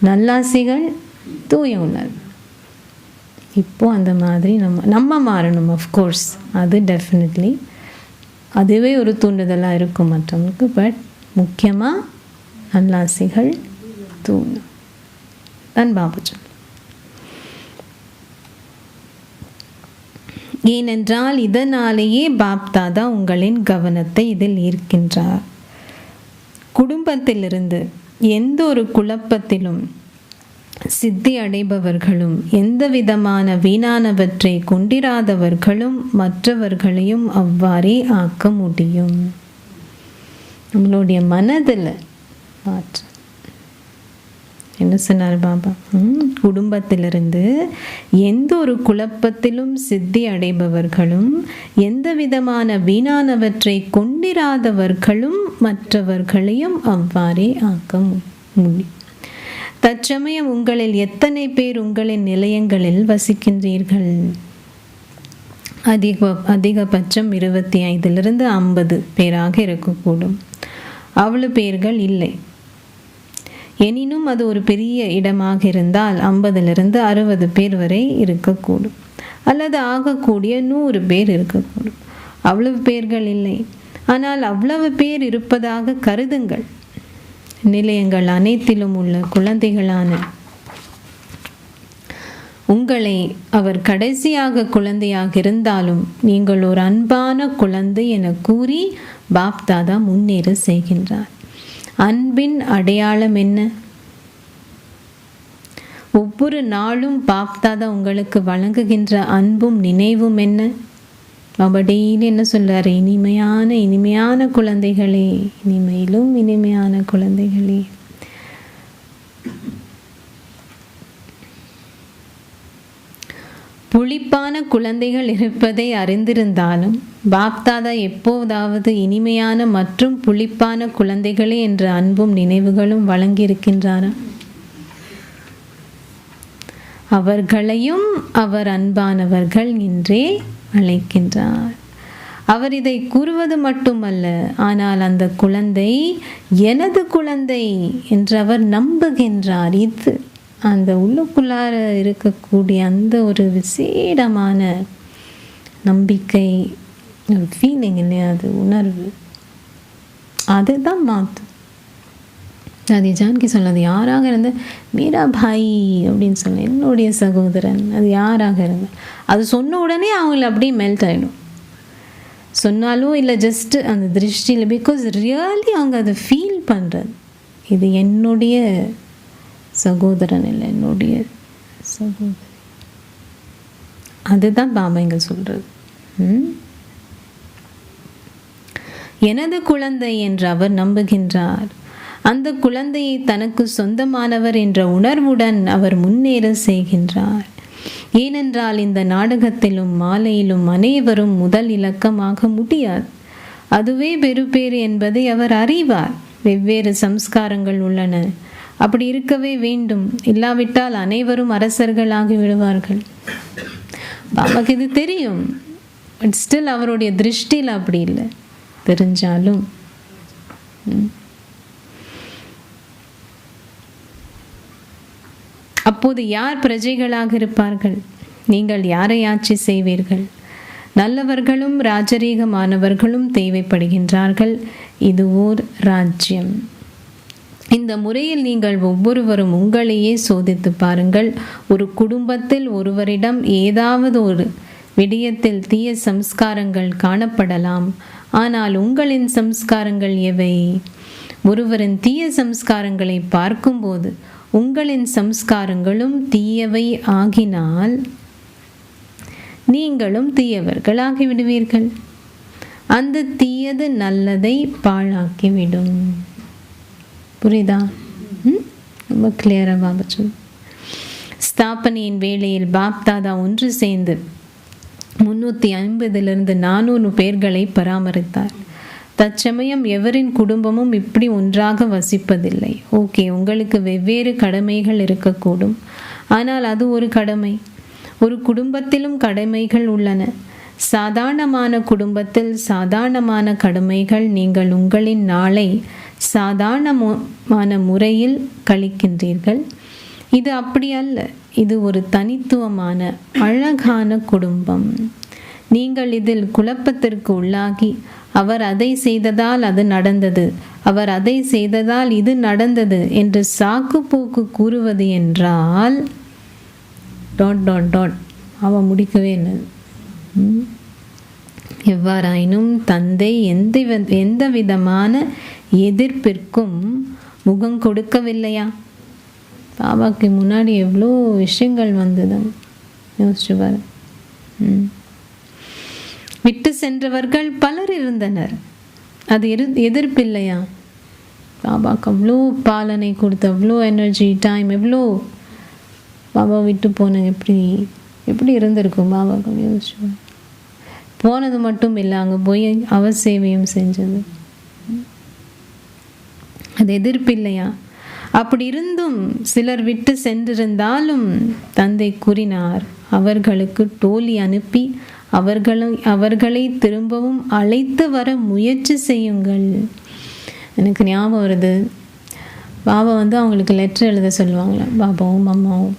நல்லாசிகள் தூய உணர்வு. இப்போ அந்த மாதிரி நம்ம மாறணும். அஃப்கோர்ஸ் அது டெஃபினெட்லி அதுவே ஒரு தூண்டுதலாக இருக்கும் மற்றவங்களுக்கு. பட் முக்கியமாக நல்லாசிகள் தூணும் தான் பாபா சொல். ஏனென்றால் இதனாலேயே பாப்தாதா உங்களின் கவனத்தை இதில் ஈர்க்கின்றார். குடும்பத்திலிருந்து எந்த ஒரு குழப்பத்திலும் சித்தி அடைபவர்களும் எந்த விதமான வீணானவற்றை கொண்டிராதவர்களும் மற்றவர்களையும் அவ்வாறே ஆக்க முடியும். நம்மளுடைய மனதில் மாற்றம். என்ன சொன்னார் பாபா? குடும்பத்திலிருந்து எந்த ஒரு குழப்பத்திலும் சித்தி அடைபவர்களும் எந்த விதமான வீணானவற்றை கொண்டிராதவர்களும் மற்றவர்களையும் அவ்வாறே ஆக்க முடியும். தற்சமயம் உங்களில் எத்தனை பேர் உங்களின் நிலையங்களில் வசிக்கின்றீர்கள்? அதிகபட்சம் 25 to 50 பேராக இருக்கக்கூடும். அவ்வளவு பேர்கள் இல்லை. எனினும் அது ஒரு பெரிய இடமாக இருந்தால் 50 to 60 பேர் வரை இருக்கக்கூடும். அல்லது ஆகக்கூடிய 100 பேர் இருக்கக்கூடும். அவ்வளவு பேர்கள் இல்லை. ஆனால் அவ்வளவு பேர் இருப்பதாக கருதுங்கள். நிலையங்கள் அனைத்திலும் உள்ள குழந்தைகளான உங்களை அவர் கடைசியாக குழந்தையாக இருந்தாலும் நீங்கள் ஒரு அன்பான குழந்தை என கூறி பாப்தாதா முன்னேற செய்கின்றார். அன்பின் அடையாளம் என்ன? ஒவ்வொரு நாளும் பாப்தாதா உங்களுக்கு வழங்குகின்ற அன்பும் நினைவும் என்ன? பாபா டெய்லி என்ன சொல்றாரு? இனிமையான இனிமையான குழந்தைகளே, இனிமையிலும் இனிமையான குழந்தைகளே. புளிப்பான குழந்தைகள் இருப்பதை அறிந்திருந்தாலும் பாப்தாதா எப்போதாவது இனிமையான மற்றும் புளிப்பான குழந்தைகளே என்ற அன்பும் நினைவுகளும் வழங்கியிருக்கின்றாரா? அவர்களையும் அவர் அன்பானவர்கள் என்றே அழைக்கின்றார். அவர் இதை கூறுவது மட்டுமல்ல, ஆனால் அந்த குழந்தை எனது குழந்தை என்று அவர் நம்புகின்றார். இது அந்த உள்ளுக்குள்ளார இருக்கக்கூடிய அந்த ஒரு விசேடமான நம்பிக்கை, ஃபீலிங் இல்லையா, அது உணர்வு, அதுதான் மாற்றும். அது ஜானகி சொன்னது யாராக இருந்த மீரா பாய் அப்படின்னு சொன்ன என்னுடைய சகோதரன், அது யாராக இருந்தால் அது சொன்ன உடனே அவங்கள அப்படியே மெல்ட் ஆகிடும். சொன்னாலும் இல்லை ஜஸ்ட்டு அந்த திருஷ்டியில், பிகாஸ் ரியலி அவங்க அதை ஃபீல் பண்ணுறது, இது என்னுடைய சகோதரன் இல்லை என்னுடைய சகோதரி. அதுதான் பாபா இங்கே சொல்கிறது. எனது குழந்தை என்று அவர் நம்புகின்றார். அந்த குழந்தையை தனக்கு சொந்தமானவர் என்ற உணர்வுடன் அவர் முன்னேற செய்கின்றார். ஏனென்றால் இந்த நாடகத்திலும் மாலையிலும் அனைவரும் முதல் இலக்கமாக முடியாது. அதுவே பெறுபேறு என்பதை அவர் அறிவார். வெவ்வேறு சம்ஸ்காரங்கள் உள்ளன, அப்படி இருக்கவே வேண்டும், இல்லாவிட்டால் அனைவரும் அரசர்களாகி விடுவார்கள். பாபாக்கு இது தெரியும், பட் ஸ்டில் அவருடைய திருஷ்டியில் அப்படி இல்லை. தெரிஞ்சாலும் அப்போது யார் பிரஜைகளாக இருப்பார்கள்? நீங்கள் யாரை ஆட்சி செய்வீர்கள்? நல்லவர்களும் ராஜரீகமானவர்களும் தேவைப்படுகின்றார்கள். இது ஓர் ராஜ்யம். இந்த முறையில் நீங்கள் ஒவ்வொருவரும் உங்களையே சோதித்து பாருங்கள். ஒரு குடும்பத்தில் ஒருவரிடம் ஏதாவது ஒரு விடயத்தில் தீய சம்ஸ்காரங்கள் காணப்படலாம். ஆனால் உங்களின் சம்ஸ்காரங்கள் எவை? ஒருவரின் தீய சம்ஸ்காரங்களை பார்க்கும்போது உங்களின் சம்ஸ்காரங்களும் தீயவை ஆகினால் நீங்களும் தீயவர்கள் ஆகிவிடுவீர்கள். அந்த தீயது நல்லதை பாழாக்கிவிடும். புரியுதா? ரொம்ப கிளியராக பாபா சொல். ஸ்தாபனையின் வேளையில் பாப்தாதா ஒன்று சேர்ந்து 350 400 பேர்களை பராமரித்தார். தற்சமயம் எவரின் குடும்பமும் இப்படி ஒன்றாக வசிப்பதில்லை. ஓகே, உங்களுக்கு வெவ்வேறு கடமைகள் இருக்கக்கூடும், ஆனால் அது ஒரு கடமை. ஒரு குடும்பத்திலும் கடமைகள் உள்ளன. சாதாரணமான குடும்பத்தில் சாதாரணமான கடமைகள். நீங்கள் உங்களின் நாளை சாதாரணமான முறையில் கழிக்கின்றீர்கள். இது அப்படி அல்ல. இது ஒரு தனித்துவமான அழகான குடும்பம். நீங்கள் இதில் குழப்பத்திற்கு உள்ளாகி அவர் அதை செய்ததால் அது நடந்தது, அவர் அதை செய்ததால் இது நடந்தது என்று சாக்கு போக்கு கூறுவது என்றால் அவன் முடிக்கவே இல்லை. எவ்வாறாயினும் தந்தை எந்த விதமான எதிர்ப்பிற்கும் முகம் கொடுக்கவில்லையா? பாபாக்கு முன்னாடி எவ்வளோ விஷயங்கள் வந்தது யோசிச்சு பாரு. விட்டு சென்றவர்கள் பலர் இருந்தனர். அது எதிர்ப்பில்லையா? பாபாக்கு அவ்வளோ பாலனை கொடுத்து, அவ்வளோ எனர்ஜி, டைம், எவ்வளோ பாபா விட்டு போன எப்படி இருந்திருக்கும் பாபாக்கு யோசிச்சு. போனது மட்டும் இல்லை, அங்கே போய் அவர் சேவையும் செஞ்சது. அது எதிர்ப்பில்லையா? அப்படி இருந்தும் சிலர் விட்டு சென்றிருந்தாலும் தந்தை கூறினார், அவர்களுக்கு டோலி அனுப்பி அவர்களை திரும்பவும் அழைத்து வர முயற்சி செய்யுங்கள். எனக்கு ஞாபகம் வருது, பாபா அவங்களுக்கு லெட்டர் எழுத சொல்லுவாங்களாம், பாபாவும் அம்மாவும்.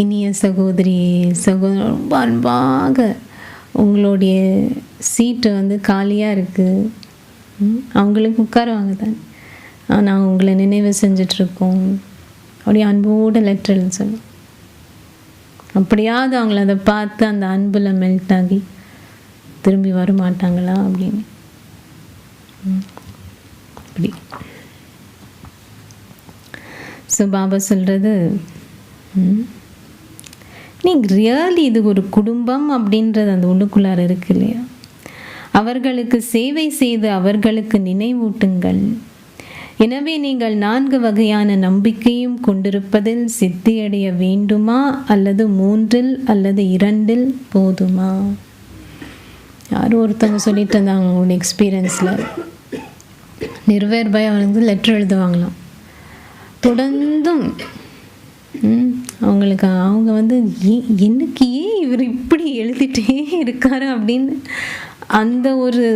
இனிய சகோதரி சகோதரர், ரொம்ப அன்பாக உங்களுடைய சீட்டு காலியாக இருக்குது, அவங்களுக்கு உட்காருவாங்க தான், நாங்கள் உங்களை நினைவு செஞ்சிட்ருக்கோம் அப்படியே அன்போடு லெட்டர் எழுத சொல்லும். அப்படியாவது அவங்கள அதை பார்த்து அந்த அன்பில் மெல்ட் ஆகி திரும்பி வரமாட்டாங்களா அப்படின்னு. அப்படி ஸோ பாபா சொல்கிறது, நீங்கள் ரியலி இது ஒரு குடும்பம் அப்படின்றது அந்த உள்ளுக்குள்ளார இருக்கு இல்லையா? அவர்களுக்கு சேவை செய்து அவர்களுக்கு நினைவூட்டுங்கள். எனவே நீங்கள் 4 வகையான நம்பிக்கையும் கொண்டிருப்பதில் சித்தியடைய வேண்டுமா அல்லது 3 அல்லது 2 போதுமா? யாரும் ஒருத்தவங்க சொல்லிட்டு இருந்தாங்க அவங்களோட எக்ஸ்பீரியன்ஸில். நிர்வேர் பாய் அவங்களுக்கு லெட்டர் எழுதுவாங்களாம் தொடர்ந்தும். அவங்களுக்கு அவங்க எனக்கு ஏன் இவர் இப்படி எழுதிட்டே இருக்காரு அப்படின்னு அந்த ஒரு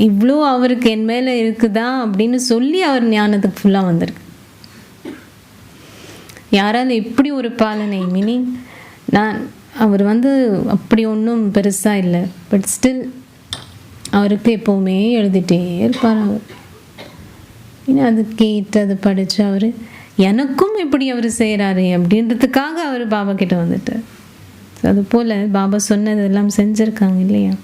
இவ்வளோ அவருக்கு என் மேலே இருக்குதா அப்படின்னு சொல்லி அவர் ஞானத்துக்கு ஃபுல்லாக வந்திருக்கு. யாராவது எப்படி ஒரு பாலனை மீனிங் அவர் அப்படி ஒன்றும் பெருசாக இல்லை, பட் ஸ்டில் அவருக்கு எப்போவுமே எழுதிட்டே இருப்பார். அவர் இன்னும் அது கேட்டு அதை படித்து அவர் எனக்கும் இப்படி அவர் செய்கிறாரு அப்படின்றதுக்காக அவர் பாபா கிட்ட வந்துட்டார். அதுபோல் பாபா சொன்னதெல்லாம் செஞ்சுருக்காங்க இல்லையா?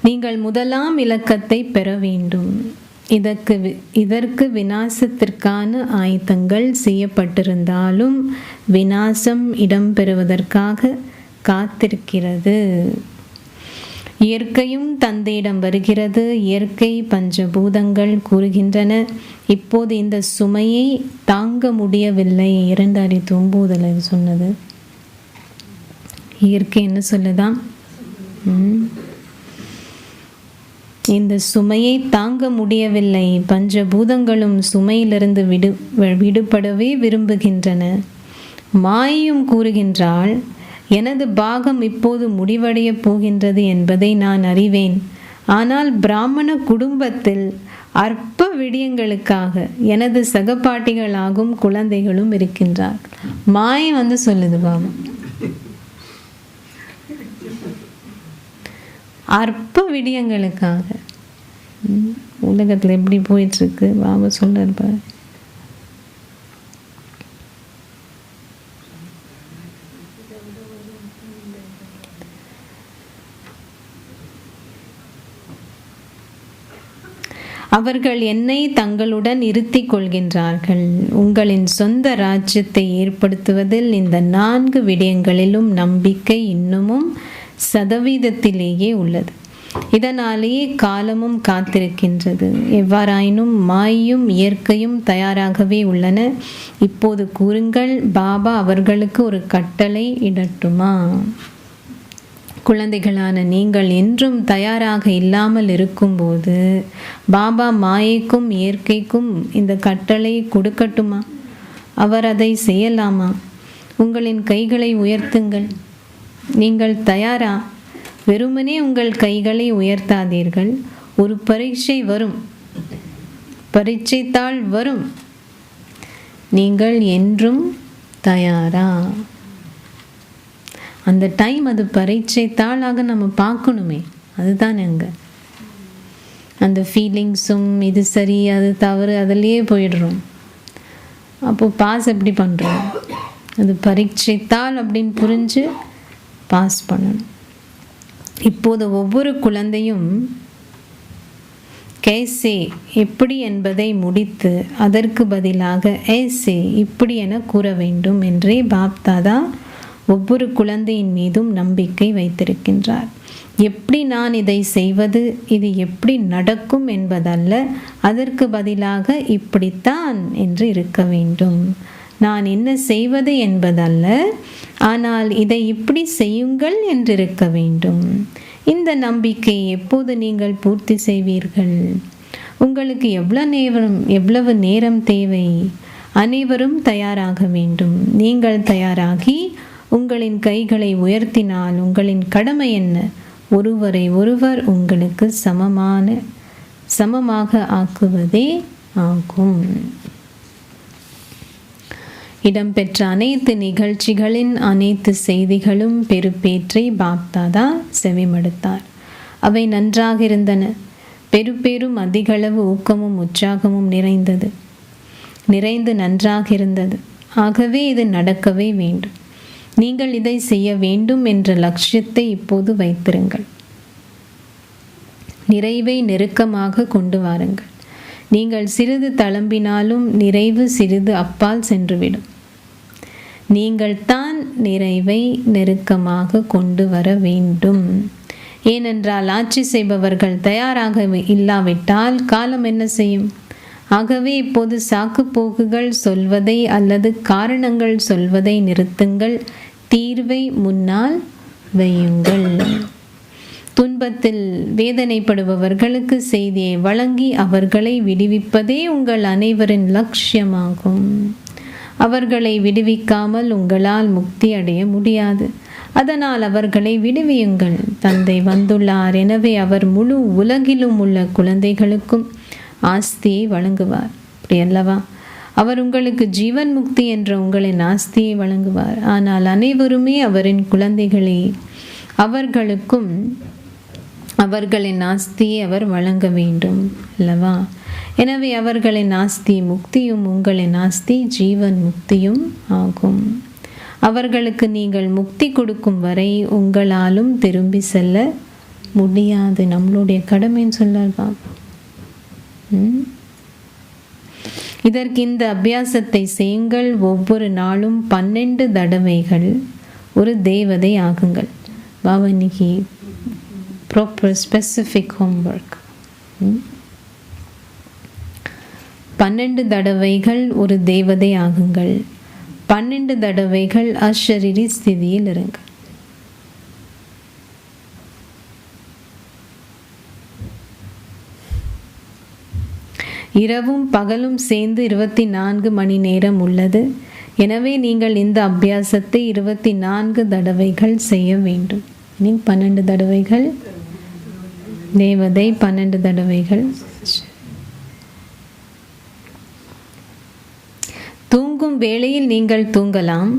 நீங்கள் முதலாம் இலக்கத்தை பெற வேண்டும். இதற்கு விநாசத்திற்கான ஆயத்தங்கள் செய்யப்பட்டிருந்தாலும் விநாசம் இடம்பெறுவதற்காக காத்திருக்கிறது. இயற்கையும் தந்தையிடம் வருகிறது. இயற்கை பஞ்சபூதங்கள் கூறுகின்றன, இப்போது இந்த சுமையை தாங்க முடியவில்லை. 2009 சொன்னது. இயற்கை என்ன சொல்லுதான்? இந்த சுமையை தாங்க முடியவில்லை. பஞ்சபூதங்களும் சுமையிலிருந்து விடுபடவே விரும்புகின்றன. மாயையும் கூறுகின்றாள், எனது பாகம் இப்போது முடிவடைய போகின்றது என்பதை நான் அறிவேன். ஆனால் பிராமண குடும்பத்தில் அற்ப விடயங்களுக்காக எனது சகபாட்டிகளாகும் குழந்தைகளும் இருக்கின்றார். மாயை சொல்லுது பாபா, அற்ப விடயங்களுக்காக. உலகத்தில் எப்படி போயிட்டுருக்கு பாபா சொல்றாரு பாரு. அவர்கள் என்னை தங்களுடன் இருத்திக் கொள்கின்றார்கள். உங்களின் சொந்த ராஜ்யத்தை ஏற்படுத்துவதில் இந்த 4 விடயங்களிலும் நம்பிக்கை இன்னமும் சதவீதத்திலேயே உள்ளது. இதனாலேயே காலமும் காத்திருக்கின்றது. எவ்வாறாயினும் மாயும் இயற்கையும் தயாராகவே உள்ளன. இப்போது கூறுங்கள், பாபா அவர்களுக்கு ஒரு கட்டளை இடட்டுமா? குழந்தைகளான நீங்கள் என்றும் தயாராக இல்லாமல் இருக்கும்போது பாபா மாயைக்கும் இயற்கைக்கும் இந்த கட்டளை கொடுக்கட்டுமா? அவர் அதை செய்யலாமா? உங்களின் கைகளை உயர்த்துங்கள். நீங்கள் தயாரா? வெறுமனே உங்கள் கைகளை உயர்த்தாதீர்கள். ஒரு பரீட்சை வரும், பரீட்சை தாள் வரும். நீங்கள் என்றும் தயாரா? அந்த டைம் அது பரீட்சை தாளாக நம்ம பார்க்கணுமே, அதுதான் அங்கே. அந்த ஃபீலிங்ஸும் இது சரி அது தவறு அதிலேயே போயிடுறோம். அப்போது பாஸ் எப்படி பண்ணுறோம்? அது பரீட்சை தாள் அப்படின்னு புரிஞ்சு பாஸ் பண்ணணும். இப்போது ஒவ்வொரு குழந்தையும் கேசே எப்படி என்பதை முடித்து அதற்கு பதிலாக ஏசே இப்படி என கூற வேண்டும் என்றே பாப்தாதா ஒவ்வொரு குழந்தையின் மீதும் நம்பிக்கை வைத்திருக்கின்றார். எப்படி நான் இதை செய்வது, இது எப்படி நடக்கும் என்பதல்ல, அதற்கு பதிலாக இப்படித்தான் என்று இருக்க வேண்டும். நான் என்ன செய்வது என்பதல்ல, ஆனால் இதை இப்படி செய்யுங்கள் என்றிருக்க வேண்டும். இந்த நம்பிக்கையை எப்போது நீங்கள் பூர்த்தி செய்வீர்கள்? உங்களுக்கு எவ்வளவு நேரம் தேவை? அனைவரும் தயாராக வேண்டும். நீங்கள் தயாராகி உங்களின் கைகளை உயர்த்தினால் உங்களின் கடமை என்ன? ஒருவரை ஒருவர் உங்களுக்கு சமமாக ஆக்குவதே ஆகும். இடம்பெற்ற அனைத்து நிகழ்ச்சிகளின் அனைத்து செய்திகளும் பெறுபேற்றை பாப்தாதா செவிமடுத்தார். அவை நன்றாக இருந்தன. பெரும் அதிகளவு ஊக்கமும் உற்சாகமும் நிறைந்து நன்றாக இருந்தது. ஆகவே இது நடக்கவே வேண்டும். நீங்கள் இதை செய்ய வேண்டும் என்ற லட்சியத்தை இப்போது வைத்திருங்கள். நிறைவை நெருக்கமாக கொண்டு வாருங்கள். நீங்கள் சிறிது தளம்பினாலும் நிறைவு சிறிது அப்பால் சென்றுவிடும். நீங்கள் தான் நிறைவை நெருக்கமாக கொண்டு வர வேண்டும். ஏனென்றால் ஆட்சி செய்பவர்கள் தயாராக இல்லாவிட்டால் காலம் என்ன செய்யும்? ஆகவே இப்போது சாக்கு போக்குகள் சொல்வதை அல்லது காரணங்கள் சொல்வதை நிறுத்துங்கள். தீர்வை முன்னால் வையுங்கள். துன்பத்தில் வேதனைப்படுபவர்களுக்கு செய்தியை வழங்கி அவர்களை விடுவிப்பதே உங்கள் அனைவரின் லட்சியமாகும். அவர்களை விடுவிக்காமல் உங்களால் முக்தி அடைய முடியாது. அதனால் அவர்களை விடுவியுங்கள். தந்தை வந்துள்ளார், எனவே அவர் முழு உலகிலும் உள்ள குழந்தைகளுக்கும் ஆஸ்தியை வழங்குவார். அப்படி அல்லவா? அவர் உங்களுக்கு ஜீவன் முக்தி என்ற உங்களின் ஆஸ்தியை வழங்குவார். ஆனால் அனைவருமே அவரின் குழந்தைகளே. அவர்களுக்கும் அவர்களின் ஆஸ்தியை அவர் வழங்க வேண்டும் அல்லவா? எனவே அவர்களின் ஆஸ்தி முக்தியும் உங்களின் ஆஸ்தி ஜீவன் முக்தியும் ஆகும். அவர்களுக்கு நீங்கள் முக்தி கொடுக்கும் வரை உங்களாலும் திரும்பி செல்ல முடியாது. நம்மளுடைய கடமைன்னு சொல்ல. இதற்கு இந்த அபியாசத்தை செய்யுங்கள். ஒவ்வொரு நாளும் 12 தடவைகள் ஒரு தேவதை ஆகுங்கள். பாபா இன்னைக்கு ப்ராப்பர் ஸ்பெசிஃபிக் ஹோம்ஒர்க். 12 தடவைகள் ஒரு தேவதை ஆகுங்கள். 12 தடவைகள் அஷரீரி ஸ்திதியில் இருங்கள். இரவும் பகலும் சேர்ந்து 24 மணி நேரம் உள்ளது. எனவே நீங்கள் இந்த அபியாசத்தை 24 தடவைகள் செய்ய வேண்டும். 12 தடவைகள் தேவதை, 12 தடவைகள். தூங்கும் வேளையில் நீங்கள் தூங்கலாம்.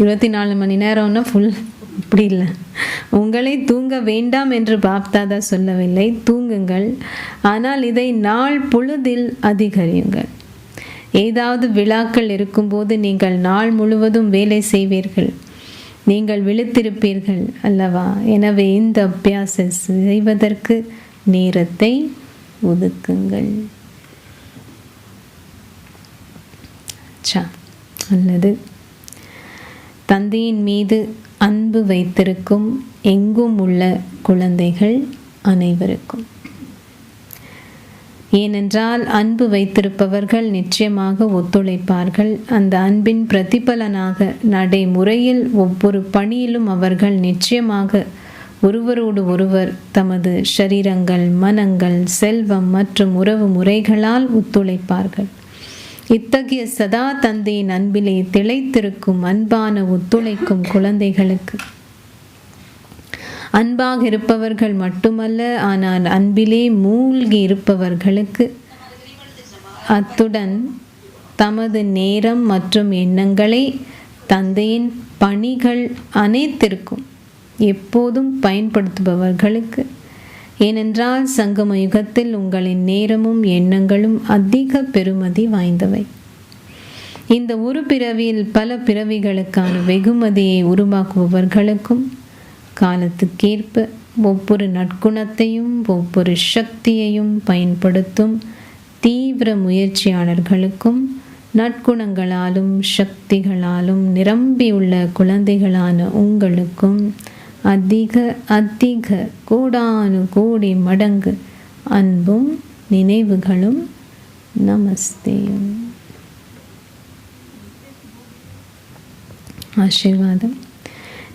24 மணி நேரம்னா ஃபுல் அப்படி இல்லை. உங்களை தூங்க வேண்டாம் என்று பாப்தாதா சொல்லவில்லை. தூங்குங்கள். ஆனால் இதை நாள் பொழுதில் அதிகரியுங்கள். ஏதாவது விழாக்கள் இருக்கும்போது நீங்கள் நாள் முழுவதும் வேலை செய்வீர்கள். நீங்கள் விழித்திருப்பீர்கள் அல்லவா? எனவே இந்த அபியாசம் செய்வதற்கு நேரத்தை ஒதுக்குங்கள். அல்லது தந்தையின் மீது அன்பு வைத்திருக்கும் எங்கும் உள்ள குழந்தைகள் அனைவருக்கும். ஏனென்றால் அன்பு வைத்திருப்பவர்கள் நிச்சயமாக ஒத்துழைப்பார்கள். அந்த அன்பின் பிரதிபலனாக நடைமுறையில் ஒவ்வொரு பணியிலும் அவர்கள் நிச்சயமாக ஒருவரோடு ஒருவர் தமது ஷரீரங்கள், மனங்கள், செல்வம் மற்றும் உறவு முறைகளால் ஒத்துழைப்பார்கள். இத்தகைய சதா தந்தையின் அன்பிலே திளைத்திருக்கும் அன்பான ஒத்துழைக்கும் குழந்தைகளுக்கு அன்பாக இருப்பவர்கள் மட்டுமல்ல, ஆனால் அன்பிலே மூழ்கி இருப்பவர்களுக்கு, அத்துடன் தமது நேரம் மற்றும் எண்ணங்களை தந்தையின் பணிகள் அனைத்திற்கும் எப்போதும் பயன்படுத்துபவர்களுக்கு. ஏனென்றால் சங்கம யுகத்தில் உங்களின் நேரமும் எண்ணங்களும் அதிக பெறுமதி வாய்ந்தவை. இந்த ஒரு பிறவியில் பல பிறவிகளுக்கான வெகுமதியை உருவாக்குபவர்களுக்கும் காலத்துக்கேற்ப ஒவ்வொரு நற்குணத்தையும் ஒவ்வொரு சக்தியையும் பயன்படுத்தும் தீவிர முயற்சியாளர்களுக்கும் நற்குணங்களாலும் சக்திகளாலும் நிரம்பியுள்ள குழந்தைகளான உங்களுக்கும் அதிக கோடானு கோடி மடங்கு அன்பும் நினைவுகளும் நமஸ்தேயும். ஆசீர்வாதம்.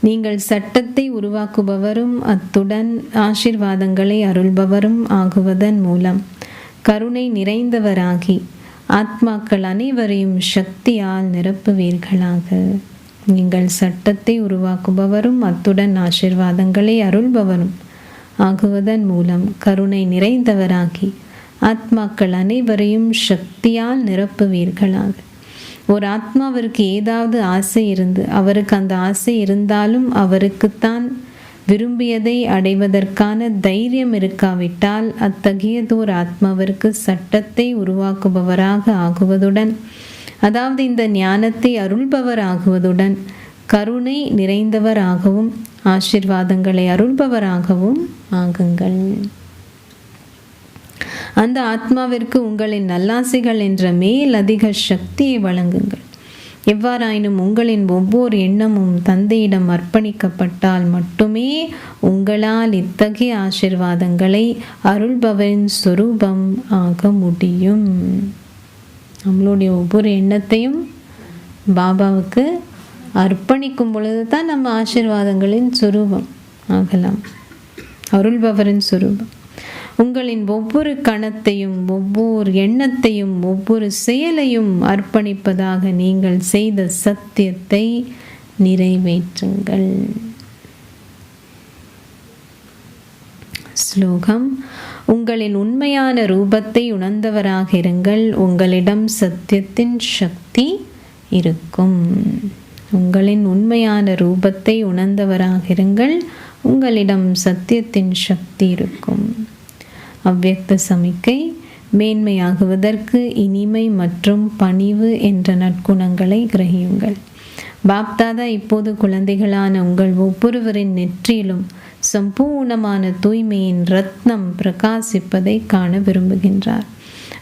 நீங்கள் சட்டத்தை உருவாக்குபவரும் அத்துடன் ஆசீர்வாதங்களை அருள்பவரும் ஆகுவதன் மூலம் கருணை நிறைந்தவராகி ஆத்மாக்கள் அனைவரையும் சக்தியால் நிரப்புவீர்களாக. நீங்கள் சட்டத்தை உருவாக்குபவரும் அத்துடன் ஆசீர்வாதங்களை அருள்பவரும் ஆகுவதன் மூலம் கருணை நிறைந்தவராகி ஆத்மாக்கள் அனைவரையும் சக்தியால் நிரப்புவீர்களாக. ஒரு ஆத்மாவிற்கு ஏதாவது ஆசை இருந்து அவருக்கு அந்த ஆசை இருந்தாலும் அவருக்குத்தான் விரும்பியதை அடைவதற்கான தைரியம் இருக்காவிட்டால் அத்தகையதோர் ஆத்மாவிற்கு சட்டத்தை உருவாக்குபவராக ஆகுவதுடன், அதாவது இந்த ஞானத்தை அருள்பவர் ஆகுவதுடன், கருணை நிறைந்தவராகவும் ஆசீர்வாதங்களை அருள்பவராகவும் ஆகுங்கள். அந்த ஆத்மாவிற்கு உங்களின் நல்லாசைகள் என்ற மேல் அதிக சக்தியை வழங்குங்கள். எவ்வாறாயினும் உங்களின் ஒவ்வொரு எண்ணமும் தந்தையிடம் அர்ப்பணிக்கப்பட்டால் மட்டுமே உங்களால் இத்தகைய ஆசீர்வாதங்களை அருள்பவரின் சொரூபம் ஆக முடியும். நம்மளுடைய ஒவ்வொரு எண்ணத்தையும் பாபாவுக்கு அர்ப்பணிக்கும் பொழுது தான் நம்ம ஆசீர்வாதங்களின் சொரூபம் ஆகலாம், அருள்பவரின் சொரூபம். உங்களின் ஒவ்வொரு கணத்தையும், ஒவ்வொரு எண்ணத்தையும், ஒவ்வொரு செயலையும் அர்ப்பணிப்பதாக நீங்கள் செய்த சத்தியத்தை நிறைவேற்றுங்கள். ஸ்லோகம்: உங்களின் உண்மையான ரூபத்தை உணர்ந்தவராக இருங்கள், உங்களிடம் சத்தியத்தின் சக்தி இருக்கும். உங்களின் உண்மையான ரூபத்தை உணர்ந்தவராக இருங்கள், உங்களிடம் சத்தியத்தின் சக்தி இருக்கும். அவ்வியக்த சமிக்கை: மேன்மையாகுவதற்கு இனிமை மற்றும் பணிவு என்ற நற்குணங்களை கிரகியுங்கள். பாப்தாதா இப்போது குழந்தைகளான உங்கள் ஒவ்வொருவரின் நெற்றியிலும் சம்பூர்ணமான தூய்மையின் ரத்னம் பிரகாசிப்பதை காண விரும்புகின்றார்.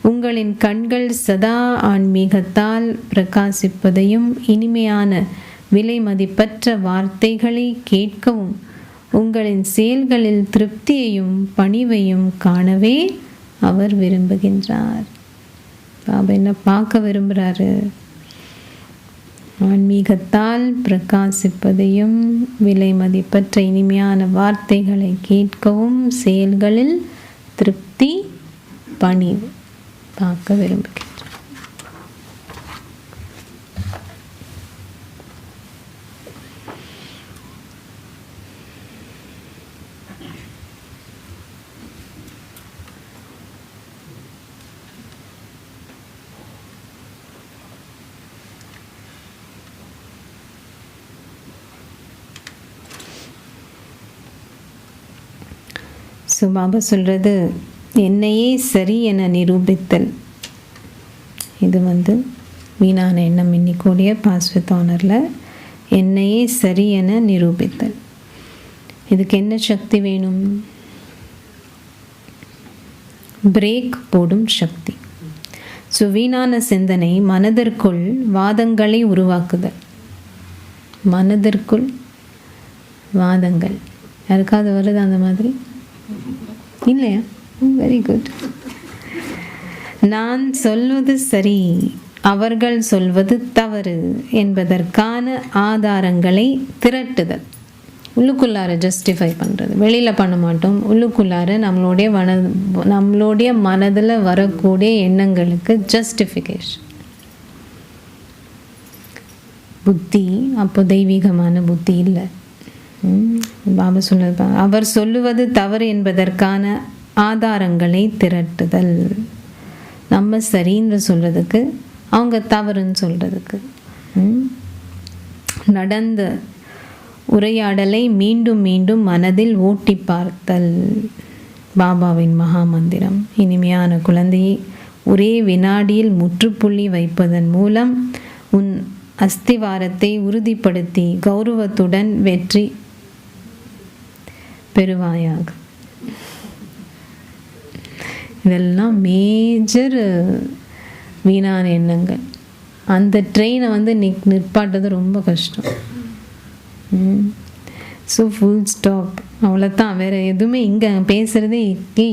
உங்களின் கண்கள் சதா ஆன்மீகத்தால் பிரகாசிப்பதையும் இனிமையான விலை மதிப்பற்ற வார்த்தைகளை கேட்கவும், உங்களின் செயல்களில் திருப்தியையும் பணிவையும் காணவே அவர் விரும்புகின்றார். பாபா என்ன பார்க்க விரும்புகிறாரு? ஆன்மீகத்தால் பிரகாசிப்பதையும் விலை மதிப்பற்ற இனிமையான வார்த்தைகளை கேட்கவும், செயல்களில் திருப்தி பணிவு பார்க்க விரும்புகின்றார். பாபா சொல்கிறது, என்னையே சரி என நிரூபித்தல். இது வீணான எண்ணம் இன்னிக்கூடிய பாஸ்வித் ஆனரில் என்னையே சரி என நிரூபித்தல். இதுக்கு என்ன சக்தி வேணும்? பிரேக் போடும் சக்தி. வீணான சிந்தனை மனதிற்குள் வாதங்களை உருவாக்குதல். மனதிற்குள் வாதங்கள் யாருக்காவது வருது அந்த மாதிரி? இல்லையா? Very good. நான் சொல்வது சரி, அவர்கள் சொல்வது தவறு என்பதற்கான ஆதாரங்களை திரட்டுதல். உள்ளுக்குள்ளார ஜஸ்டிஃபை பண்ணுறது, வெளியில் பண்ண மாட்டோம். உள்ளுக்குள்ளார நம்மளுடைய மனதில் வரக்கூடிய எண்ணங்களுக்கு ஜஸ்டிஃபிகேஷன். புத்தி அப்போ தெய்வீகமான புத்தி இல்லை. பாபா சொல்லுது, அவர் சொல்லுவது தவறு என்பதற்கான ஆதாரங்களை திரட்டுதல். நம்ம சரின்னு சொல்றதுக்கு, அவங்க தவறுன்னு சொல்றதுக்கு. நடந்த உரையாடலை மீண்டும் மீண்டும் மனதில் ஓட்டி பார்த்தல். பாபாவின் மகா மந்திரம். இனிமையான குழந்தையை, ஒரே வினாடியில் முற்றுப்புள்ளி வைப்பதன் மூலம் உன் அஸ்திவாரத்தை உறுதிப்படுத்தி கௌரவத்துடன் வெற்றி பெறுவாயாக. இதெல்லாம் மேஜர் வீணான எண்ணங்கள். அந்த ட்ரெயினை நிற்பாட்டது ரொம்ப கஷ்டம். ஸோ ஃபுல் ஸ்டாப், அவ்வளோதான். வேறு எதுவுமே இங்கே பேசுகிறதே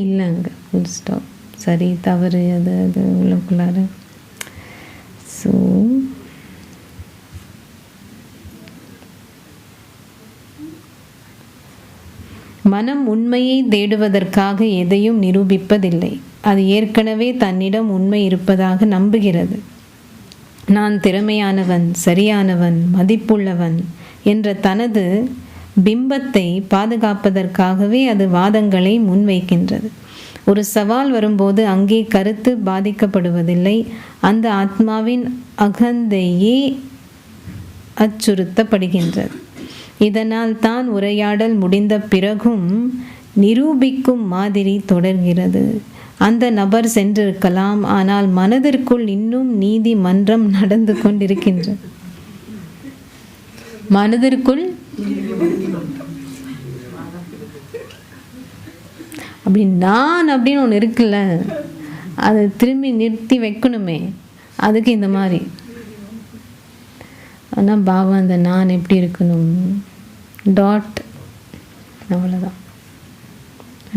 இல்லை. அங்கே ஃபுல் ஸ்டாப். சரி தவறு அது உள்ளுக்குள்ளார. ஸோ மனம் உண்மையை தேடுவதற்காக எதையும் நிரூபிப்பதில்லை. அது ஏற்கனவே தன்னிடம் உண்மை இருப்பதாக நம்புகிறது. நான் திறமையானவன், சரியானவன், மதிப்புள்ளவன் என்ற தனது பிம்பத்தை பாதுகாப்பதற்காகவே அது வாதங்களை முன்வைக்கின்றது. ஒரு சவால் வரும்போது அங்கே கருத்து பாதிக்கப்படுவதில்லை. அந்த ஆத்மாவின் அகந்தையே அச்சுறுத்தப்படுகின்றது. இதனால் தான் உரையாடல் முடிந்த பிறகும் நிரூபிக்கும் மாதிரி தொடர்கிறது. அந்த நபர் சென்றிருக்கலாம், ஆனால் மனதிற்குள் இன்னும் நீதிமன்றம் நடந்து கொண்டிருக்கின்றது. மனதிற்குள் அப்படி நான் அப்படின்னு ஒன்று இருக்குல்ல, அதை திரும்பி நிறுத்தி வைக்கணுமே, அதுக்கு இந்த மாதிரி. ஆனால் பாபா அந்த நான் எப்படி இருக்கணும், டாட், அவ்வளோதான்.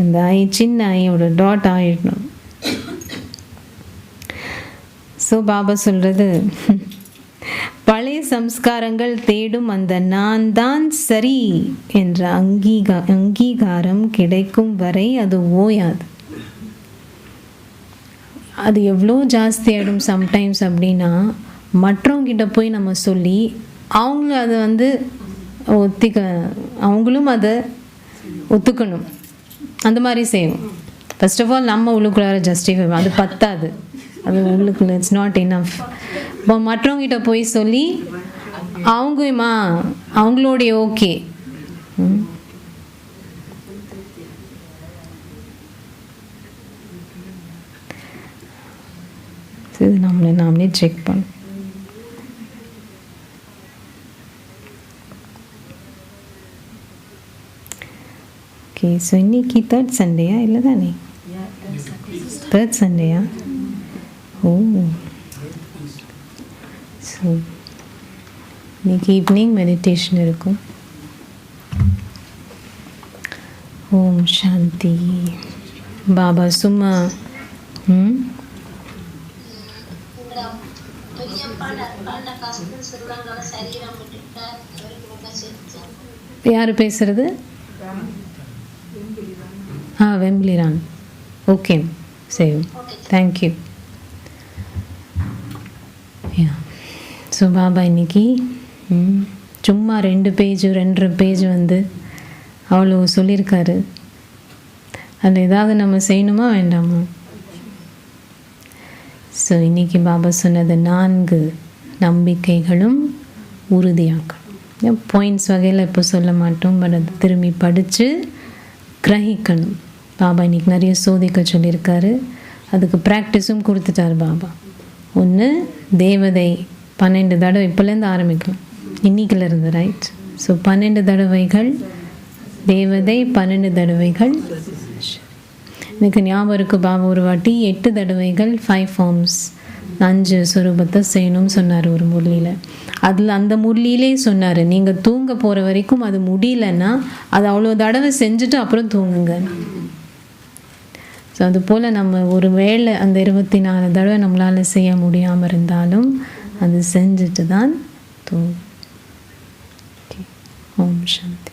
அந்த ஐ, சின்ன ஐயோட டாட் ஆயிடணும். ஸோ பாபா சொல்கிறது, பழைய சம்ஸ்காரங்கள் தேடும் அந்த நான் தான் சரி என்ற அங்கீகாரம் கிடைக்கும் வரை அது ஓயாது. அது எவ்வளோ ஜாஸ்தி ஆகிடும் சம்டைம்ஸ் அப்படின்னா, மற்றவங்கிட்ட போய் நம்ம சொல்லி அவங்களும் அதை அவங்களும் அதை ஒத்துக்கணும். அந்த மாதிரி செய்வோம். ஃபர்ஸ்ட் ஆஃப் ஆல் நம்ம உள்ளுக்குள்ளார ஜஸ்டிஃபை, அது பத்தாது, அது உள்ளுக்குள்ள இட்ஸ் நாட் இனஃப். இப்போ மற்றவங்கிட்ட போய் சொல்லி அவங்களோடைய ஓகே, இது நாமளே செக் பண்ணோம். ஓகே, ஸோ இன்னைக்கு தேர்ட் சண்டேயா இல்லை தானே? தேர்ட் சண்டேயா? ஓ, ஸோ இன்னைக்கு ஈவினிங் மெடிடேஷன் இருக்கும். ஓம் சாந்தி. பாபா சும்மா யார் பேசுறது? வெம்பிலிரான். ஓகே, சரி, தேங்க்யூ. ஸோ பாபா இன்னைக்கு சும்மா 2 பேஜ் 2.5 பேஜ் அவ்வளோ சொல்லியிருக்காரு. அதில் ஏதாவது நம்ம செய்யணுமா வேண்டாமா? ஸோ இன்னைக்கு பாபா சொன்னது 4 நம்பிக்கைகளும் உறுதியாக்கணும். பாயிண்ட்ஸ் வகையில் இப்போ சொல்ல மாட்டோம், பட் அது திரும்பி படித்து கிரகிக்கணும். பாபா இன்னைக்கு நிறைய சோதிக்க சொல்லியிருக்காரு, அதுக்கு ப்ராக்டிஸும் கொடுத்துட்டார் பாபா. ஒன்று, தேவதை 12 தடவை, இப்போலேருந்து ஆரம்பிக்கலாம், இன்னைக்குலேருந்து, ரைட்? ஸோ 12 தடவைகள் தேவதை, 12 தடவைகள். எனக்கு ஞாபகம் இருக்குது, பாபா ஒரு வாட்டி 8 தடவைகள் 5 ஃபார்ம்ஸ் 5 சுரூபத்தை செய்யணும்னு சொன்னார் ஒரு முரளியில். அதில் அந்த முரளியிலே சொன்னார், நீங்கள் தூங்க போகிற வரைக்கும் அது முடியலன்னா அது அவ்வளோ தடவை செஞ்சுட்டு அப்புறம் தூங்குங்க. ஸோ அதுபோல் நம்ம ஒரு வேளை அந்த 24 தடவை நம்மளால் செய்ய முடியாமல் இருந்தாலும் அது செஞ்சுட்டு தான் தூங்கும். ஓம் சாந்தி.